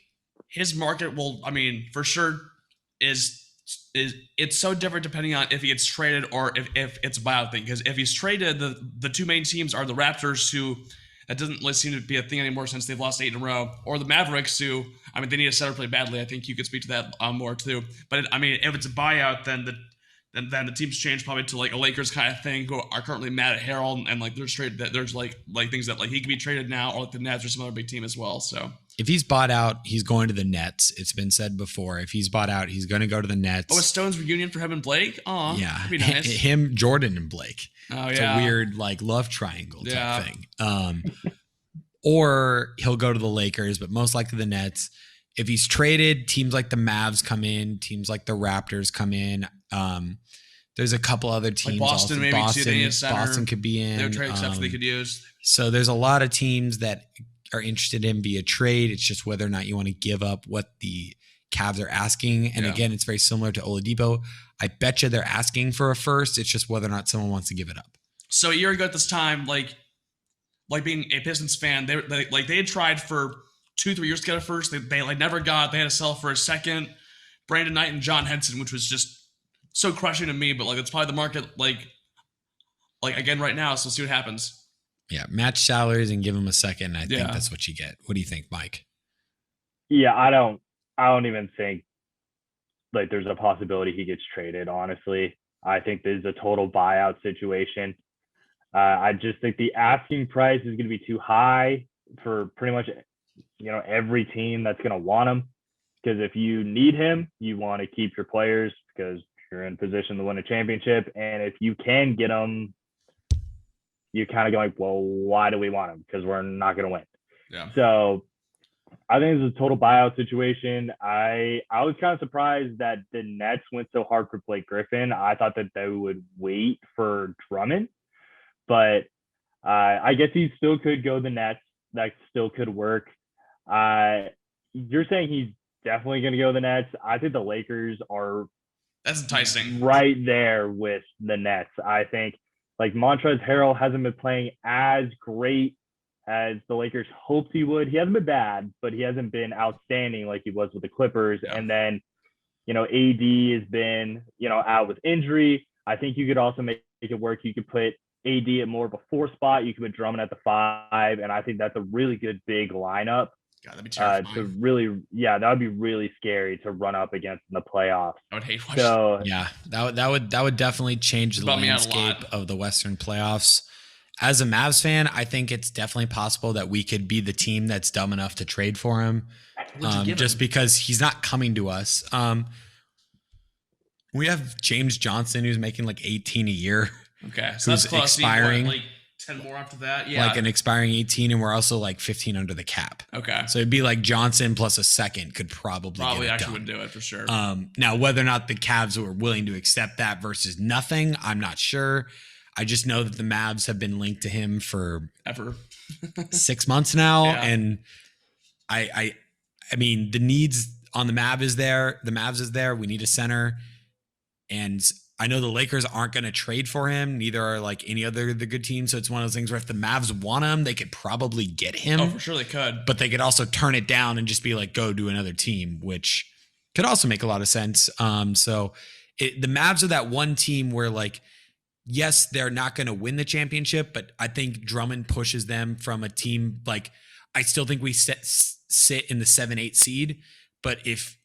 his market will, for sure is it's so different depending on if he gets traded or if it's a buyout thing. Because if he's traded, the two main teams are the Raptors, who that doesn't really seem to be a thing anymore since they've lost 8 in a row, or the Mavericks, who they need a center play badly. I think you could speak to that more too. But if it's a buyout, then the teams change probably to like a Lakers kind of thing, who are currently mad at Harrell and like there's trade that there's like things that like he could be traded now, or like the Nets or some other big team as well. So if he's bought out, he's going to the Nets. It's been said before. If he's bought out, he's going to go to the Nets. Oh, a Stones reunion for him and Blake? Oh, yeah, that'd be nice. Him, Jordan, and Blake. Oh, it's a weird like love triangle type Yeah. thing. Or he'll go to the Lakers, but most likely the Nets. if he's traded, teams like the Mavs come in, teams like the Raptors come in. There's a couple other teams. Like Boston, also. maybe Boston, too. They need a center. Boston could be in. They would trade exception they could use. So there's a lot of teams that are interested in via trade. It's just whether or not you want to give up what the Cavs are asking. And again, it's very similar to Oladipo. I bet you they're asking for a first. It's just whether or not someone wants to give it up. So a year ago at this time, like being a Pistons fan, they had tried for 2-3 years to get a first. They like never got. They had to sell for a second. Brandon Knight and John Henson, which was just so crushing to me. But like it's probably the market like again right now. So we'll see what happens. Yeah, match salaries and give him a second. I think that's what you get. What do you think, Mike? Yeah, I don't even think like there's a possibility he gets traded. Honestly, I think this is a total buyout situation. I just think the asking price is going to be too high for pretty much, every team that's going to want him. Because if you need him, you want to keep your players because you're in position to win a championship. And if you can get him, you kind of go like, well, why do we want him? Because we're not going to win. Yeah. So I think this is a total buyout situation. I was kind of surprised that the Nets went so hard for Blake Griffin. I thought that they would wait for Drummond. But I guess he still could go the Nets. That still could work. You're saying he's definitely going to go the Nets. I think the Lakers are that's enticing right there with the Nets. I think like Montrezl Harrell hasn't been playing as great as the Lakers hoped he would. He hasn't been bad, but he hasn't been outstanding like he was with the Clippers. Yeah. And then, AD has been, out with injury. I think you could also make it work. You could put AD at more of a 4 spot. You could put Drummond at the 5, and I think that's a really good big lineup. God, that'd be terrifying. That would be really scary to run up against in the playoffs. I would hate watching. So yeah, that would definitely change the landscape of the Western playoffs. As a Mavs fan, I think it's definitely possible that we could be the team that's dumb enough to trade for him, just because he's not coming to us. We have James Johnson who's making like 18 a year. Okay, so who's that's expiring. Like 10 more after that. Yeah, like an expiring 18, and we're also like 15 under the cap. Okay, so it'd be like Johnson plus a second could probably actually wouldn't do it for sure. Now whether or not the Cavs were willing to accept that versus nothing, I'm not sure. I just know that the Mavs have been linked to him for ever 6 months now, and I mean the needs on the Mavs is there. The Mavs is there. We need a center, and I know the Lakers aren't going to trade for him. Neither are like any other of the good teams. So it's one of those things where if the Mavs want him, they could probably get him. Oh, for sure they could. But they could also turn it down and just be like, go to another team, which could also make a lot of sense. So the Mavs are that one team where like, yes, they're not going to win the championship, but I think Drummond pushes them from a team like I still think we sit in the 7-8 seed. But if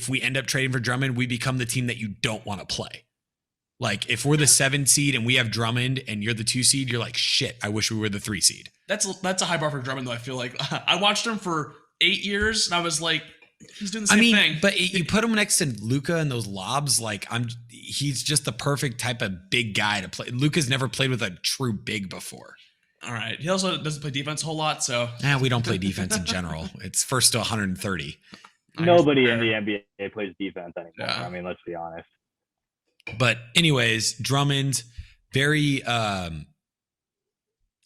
we end up trading for Drummond, we become the team that you don't want to play. Like if we're the 7 seed and we have Drummond and you're the 2 seed, you're like, shit, I wish we were the 3 seed. That's a high bar for Drummond though. I feel like I watched him for 8 years and I was like, he's doing the same thing. But you put him next to Luka and those lobs, like he's just the perfect type of big guy to play. Luka's never played with a true big before. All right. He also doesn't play defense a whole lot, so. We don't play defense in general. It's first to 130. Nobody in the NBA plays defense anymore. Yeah. I mean, let's be honest. But anyways, Drummond, very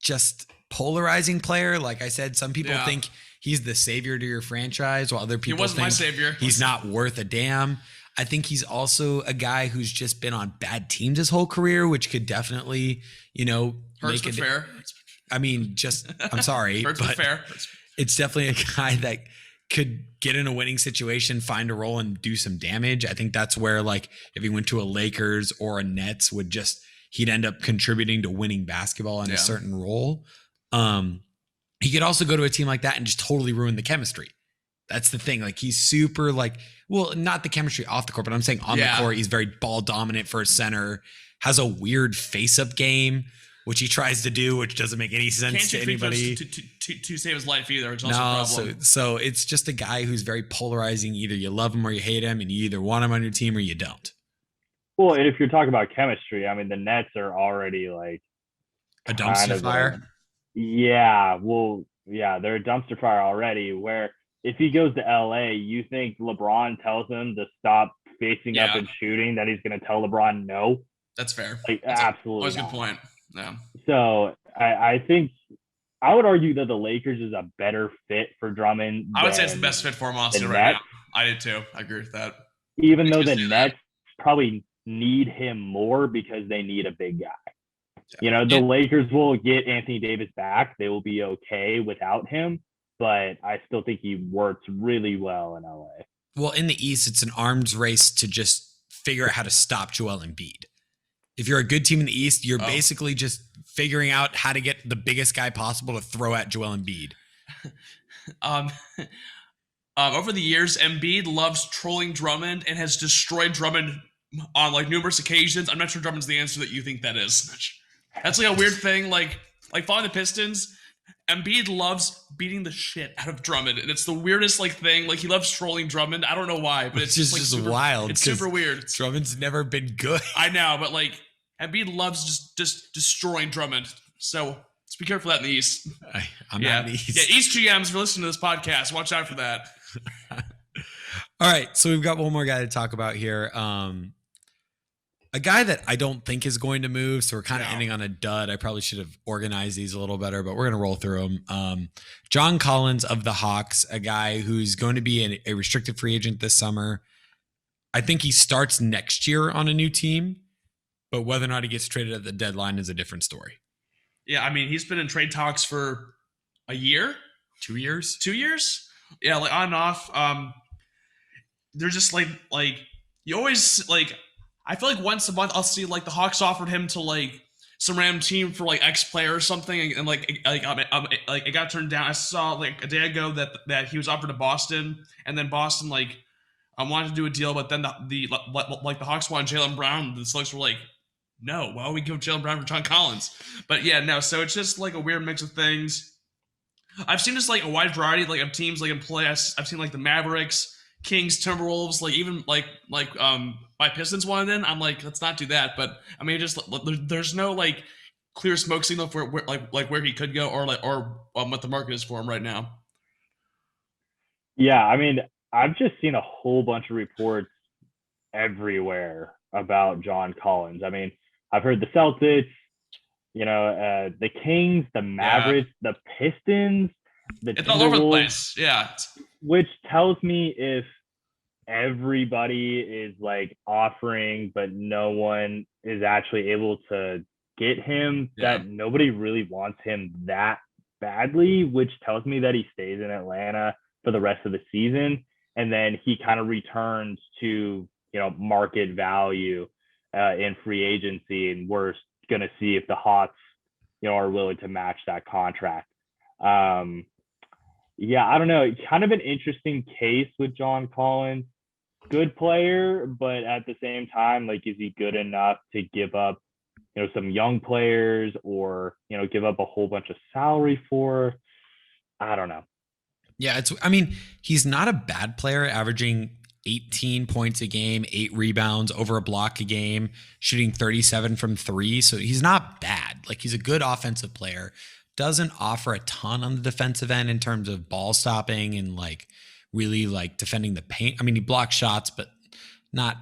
just polarizing player. Like I said, some people think he's the savior to your franchise, while other people think my savior. He's not worth a damn. I think he's also a guy who's just been on bad teams his whole career, which could definitely, hurts but fair. I mean, I'm sorry, hurts but fair. It's definitely a guy that could get in a winning situation, find a role, and do some damage. I think that's where, like, if he went to a Lakers or a Nets, he'd end up contributing to winning basketball in a certain role. He could also go to a team like that and just totally ruin the chemistry. That's the thing. Like, he's super, like, well, not the chemistry off the court, but I'm saying on the court, he's very ball dominant for a center, has a weird face-up game, which he tries to do, which doesn't make any sense to anybody. To save his life either, which is also a problem. So it's just a guy who's very polarizing. Either you love him or you hate him, and you either want him on your team or you don't. Well, and if you're talking about chemistry, I mean, the Nets are already like a dumpster fire. They're a dumpster fire already. Where if he goes to LA, you think LeBron tells him to stop facing up and shooting, that he's going to tell LeBron no? That's fair. Like, That's absolutely. Always a good point. Yeah. So I think I would argue that the Lakers is a better fit for Drummond. I would say it's the best fit for him, honestly, right now. I did too. I agree with that. Even though the Nets probably need him more because they need a big guy. You know, the Lakers will get Anthony Davis back. They will be okay without him, but I still think he works really well in LA. Well, in the East, it's an arms race to just figure out how to stop Joel Embiid. If you're a good team in the East, you're basically just figuring out how to get the biggest guy possible to throw at Joel Embiid. Over the years, Embiid loves trolling Drummond and has destroyed Drummond on like numerous occasions. I'm not sure Drummond's the answer that you think that is. That's like a weird thing. Like following the Pistons, Embiid loves beating the shit out of Drummond, and it's the weirdest like thing. Like he loves trolling Drummond. I don't know why, but it's just super, wild. It's super weird. Drummond's never been good. I know, but like Embiid loves just destroying Drummond. So let's be careful of that in the East. I'm not in the East. Yeah, East GMs for listening to this podcast. Watch out for that. All right, so we've got one more guy to talk about here. A guy that I don't think is going to move, so we're kind of ending on a dud. I probably should have organized these a little better, but we're going to roll through them. John Collins of the Hawks, a guy who's going to be a restricted free agent this summer. I think he starts next year on a new team, but whether or not he gets traded at the deadline is a different story. Yeah, I mean, he's been in trade talks for a year? 2 years? 2 years? Yeah, like on and off. They're just like you always like. I feel like once a month I'll see like the Hawks offered him to like some random team for like X player or something, and it got turned down. I saw like a day ago that he was offered to Boston, and then Boston like wanted to do a deal, but then the Hawks wanted Jaylen Brown. The Celtics were like, no, why would we give Jaylen Brown for John Collins? But yeah, no. So it's just like a weird mix of things. I've seen just like a wide variety like of teams like in play. I've seen like the Mavericks, Kings, Timberwolves, like even like my Pistons wanted in. I'm like, let's not do that. But I mean, just there's no like clear smoke signal for where he could go or what the market is for him right now. Yeah, I mean, I've just seen a whole bunch of reports everywhere about John Collins. I mean, I've heard the Celtics, the Kings, the Mavericks, the Pistons, it's all over the place. Yeah. Which tells me if everybody is like offering, but no one is actually able to get him, that nobody really wants him that badly, which tells me that he stays in Atlanta for the rest of the season. And then he kind of returns to, market value in free agency. And we're going to see if the Hawks, are willing to match that contract. Yeah, I don't know. Kind of an interesting case with John Collins. Good player, but at the same time, like, is he good enough to give up, some young players or, give up a whole bunch of salary for? I don't know. Yeah, he's not a bad player, averaging 18 points a game, 8 rebounds, over a block a game, shooting 37 from 3. So he's not bad. Like, he's a good offensive player. Doesn't offer a ton on the defensive end in terms of ball stopping and like really like defending the paint. I mean, he blocks shots, but not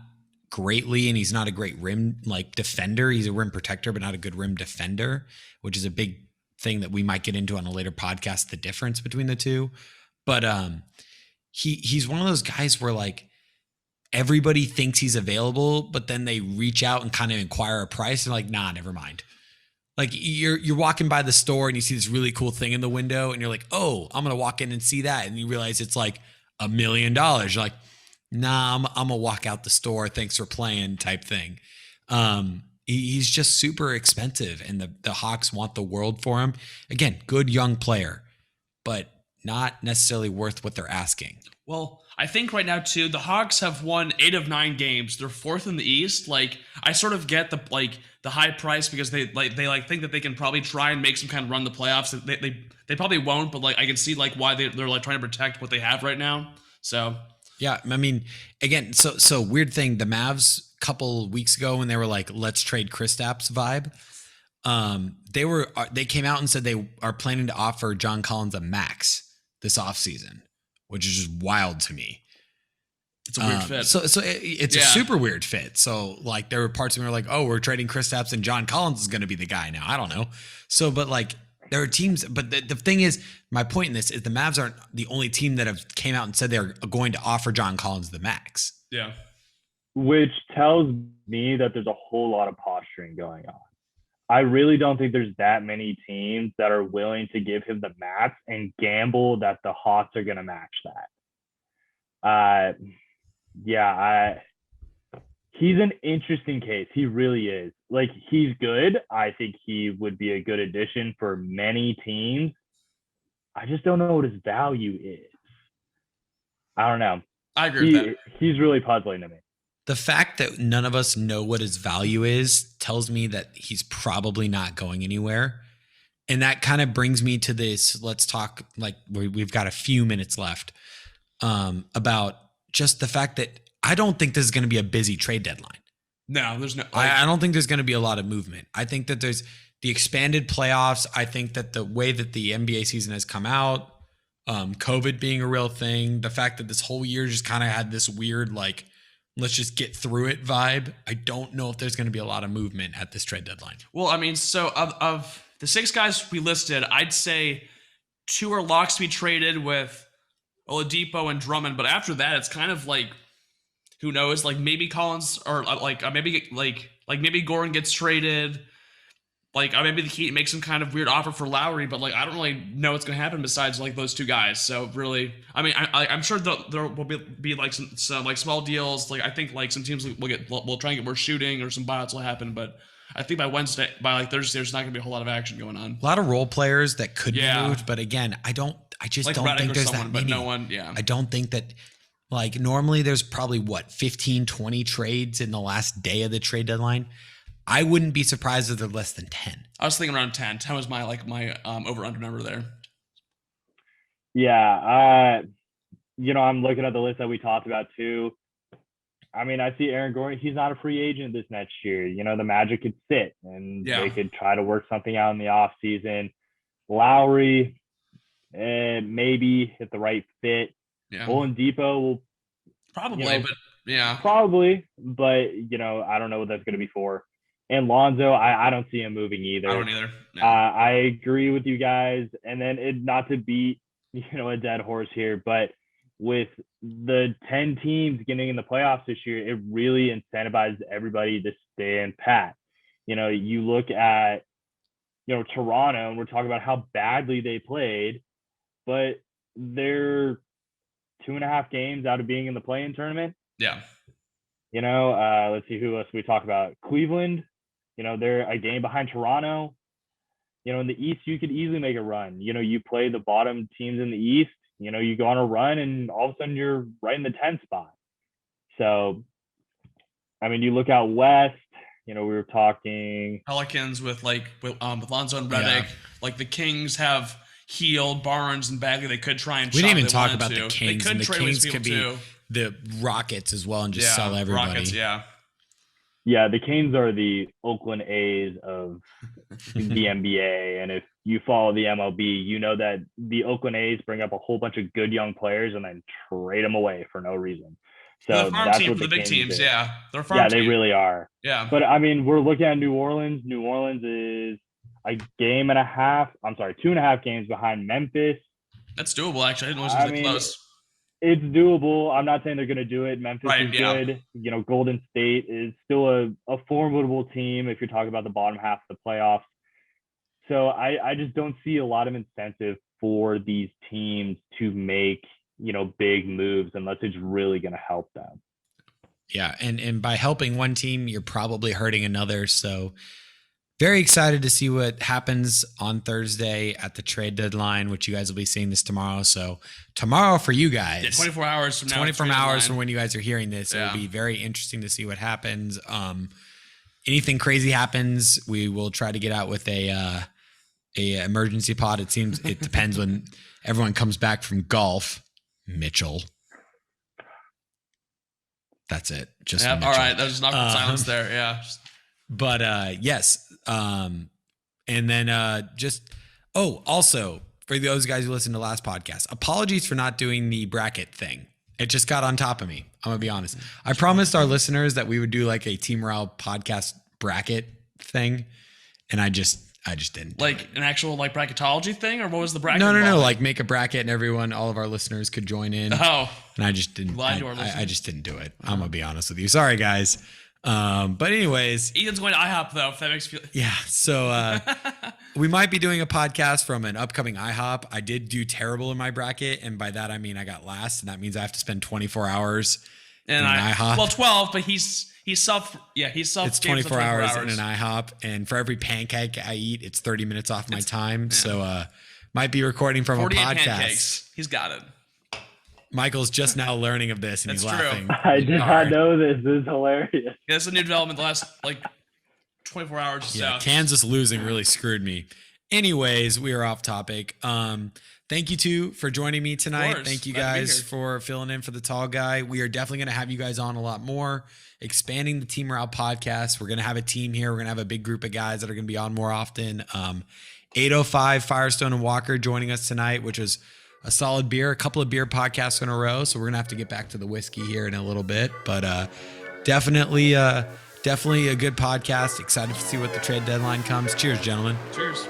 greatly. And he's not a great rim like defender. He's a rim protector, but not a good rim defender, which is a big thing that we might get into on a later podcast, the difference between the two. But he's one of those guys where like everybody thinks he's available, but then they reach out and kind of inquire a price and like, nah, never mind. Like you're walking by the store and you see this really cool thing in the window and you're like, oh, I'm going to walk in and see that. And you realize it's like $1 million. You're like, nah, I'm going to walk out the store. Thanks for playing type thing. He's just super expensive and the Hawks want the world for him. Again, good young player, but not necessarily worth what they're asking. Well, I think right now too, the Hawks have won 8 of 9 games. They're 4th in the East. Like, I sort of get the high price because they think that they can probably try and make some kind of run the playoffs. They probably won't, but like I can see like why they're like trying to protect what they have right now. So yeah, I mean, again, so weird thing. The Mavs a couple weeks ago when they were like, let's trade Kristaps vibe. They came out and said they are planning to offer John Collins a max this offseason, which is just wild to me. It's a weird fit. So it's a super weird fit. So like there were parts of me were like, oh, we're trading Kristaps and John Collins is going to be the guy now. I don't know. So, but like there are teams, but the thing is, my point in this is the Mavs aren't the only team that have came out and said they're going to offer John Collins the max. Yeah. Which tells me that there's a whole lot of posturing going on. I really don't think there's that many teams that are willing to give him the max and gamble that the Hawks are going to match that. He's an interesting case. He really is. Like, he's good. I think he would be a good addition for many teams. I just don't know what his value is. I don't know. I agree with that. He's really puzzling to me. The fact that none of us know what his value is tells me that he's probably not going anywhere. And that kind of brings me to this. Let's talk, like, we've got a few minutes left, about just the fact that I don't think this is going to be a busy trade deadline. No, there's no. I don't think there's going to be a lot of movement. I think that there's the expanded playoffs. I think that the way that the NBA season has come out, COVID being a real thing, the fact that this whole year just kind of had this weird, like, let's just get through it vibe. I don't know if there's going to be a lot of movement at this trade deadline. Well, I mean, so of the 6 guys we listed, I'd say 2 are locks to be traded with Oladipo and Drummond. But after that, it's kind of like, who knows? Like maybe Collins or maybe Gordon gets traded. Like maybe the Heat make some kind of weird offer for Lowry, but like I don't really know what's going to happen besides like those 2 guys. So really, I mean, I'm sure there will be like some like small deals. Like I think like some teams will try and get more shooting or some buyouts will happen, but I think by like Thursday, there's not going to be a whole lot of action going on. A lot of role players that could be moved, but again, I just like don't Redick think there's someone, that many. But no one, yeah. I don't think that, like, normally there's probably 15, 20 trades in the last day of the trade deadline. I wouldn't be surprised if they're less than 10. I was thinking around 10. 10 was my over-under number there. Yeah. I'm looking at the list that we talked about too. I mean, I see Aaron Gordon. He's not a free agent this next year. The Magic could sit and they could try to work something out in the off season. Lowry, maybe if the right fit. Yeah. Oladipo will probably, but yeah. Probably, but I don't know what that's going to be for. And Lonzo, I don't see him moving either. I don't either. No. I agree with you guys. And then not to beat, a dead horse here, but with the 10 teams getting in the playoffs this year, it really incentivizes everybody to stay in pat. You look at, Toronto, and we're talking about how badly they played, but they're 2.5 games out of being in the play-in tournament. Yeah. Let's see who else we talk about. Cleveland, they're a game behind Toronto. In the East, you could easily make a run. You play the bottom teams in the East, you go on a run and all of a sudden you're right in the 10th spot. So, I mean, you look out West, we were talking Pelicans with Lonzo and Redick. Yeah. Like the Kings have healed Barnes and Bagley. They could try and we didn't even talk about the Kings. And the Kings could be the Rockets as well and just sell everybody. Rockets, yeah. Yeah, the Kings are the Oakland A's of the NBA. And if you follow the MLB, you know that the Oakland A's bring up a whole bunch of good young players and then trade them away for no reason. So the farm that's team what for the big Kings teams, do. yeah. They're a farm team. They really are. Yeah. But I mean, we're looking at New Orleans. New Orleans is a 2.5 games behind Memphis. That's doable, actually. I didn't know it was really close. It's doable. I'm not saying they're going to do it. Memphis is good. Golden State is still a formidable team if you're talking about the bottom half of the playoffs. So I just don't see a lot of incentive for these teams to make, big moves unless it's really going to help them. Yeah. And by helping one team, you're probably hurting another. So very excited to see what happens on Thursday at the trade deadline, which you guys will be seeing this tomorrow. So tomorrow for you guys, 24 hours from now, 24 hours from when you guys are hearing this, Yeah. It'll be very interesting to see what happens. Anything crazy happens, we will try to get out with a emergency pod. It seems it depends when everyone comes back from golf. Mitchell. That's it. Just Yeah, Mitchell. all right. That was not silence there. Yeah. But yes. And then also for those guys who listened to last podcast, apologies for not doing the bracket thing. It just got on top of me. I'm gonna be honest. I promised our listeners that we would do like a Team Morale podcast bracket thing, and I just didn't. Like an actual like bracketology thing, or what was the bracket? No. Like make a bracket and everyone, all of our listeners could join in. Oh, and I just didn't. I just didn't do it. I'm gonna be honest with you. Sorry, guys. But anyways, Ethan's going to IHOP though. If that makes you feel. Yeah. So we might be doing a podcast from an upcoming IHOP. I did do terrible in my bracket, and by that I mean I got last, and that means I have to spend 24 hours in an IHOP. Well, 12, but he's self. It's 24 hours in an IHOP, and for every pancake I eat, it's 30 minutes off my time. Yeah. So might be recording from a podcast. Pancakes. He's got it. Michael's just now learning of this, and That's he's true. laughing. I did not know this. This is hilarious. Yeah, it's a new development the last like 24 hours. Yeah, Kansas losing really screwed me. Anyways, we are off topic. Thank you two for joining me tonight. Thank you guys for filling in for the tall guy. We are definitely going to have you guys on a lot more, expanding the Team Morale podcast. We're going to have a team here. We're going to have a big group of guys that are going to be on more often. 805 Firestone and Walker joining us tonight, which was a solid beer, a couple of beer podcasts in a row. So we're going to have to get back to the whiskey here in a little bit, but definitely a good podcast. Excited to see what the trade deadline comes. Cheers, gentlemen. Cheers.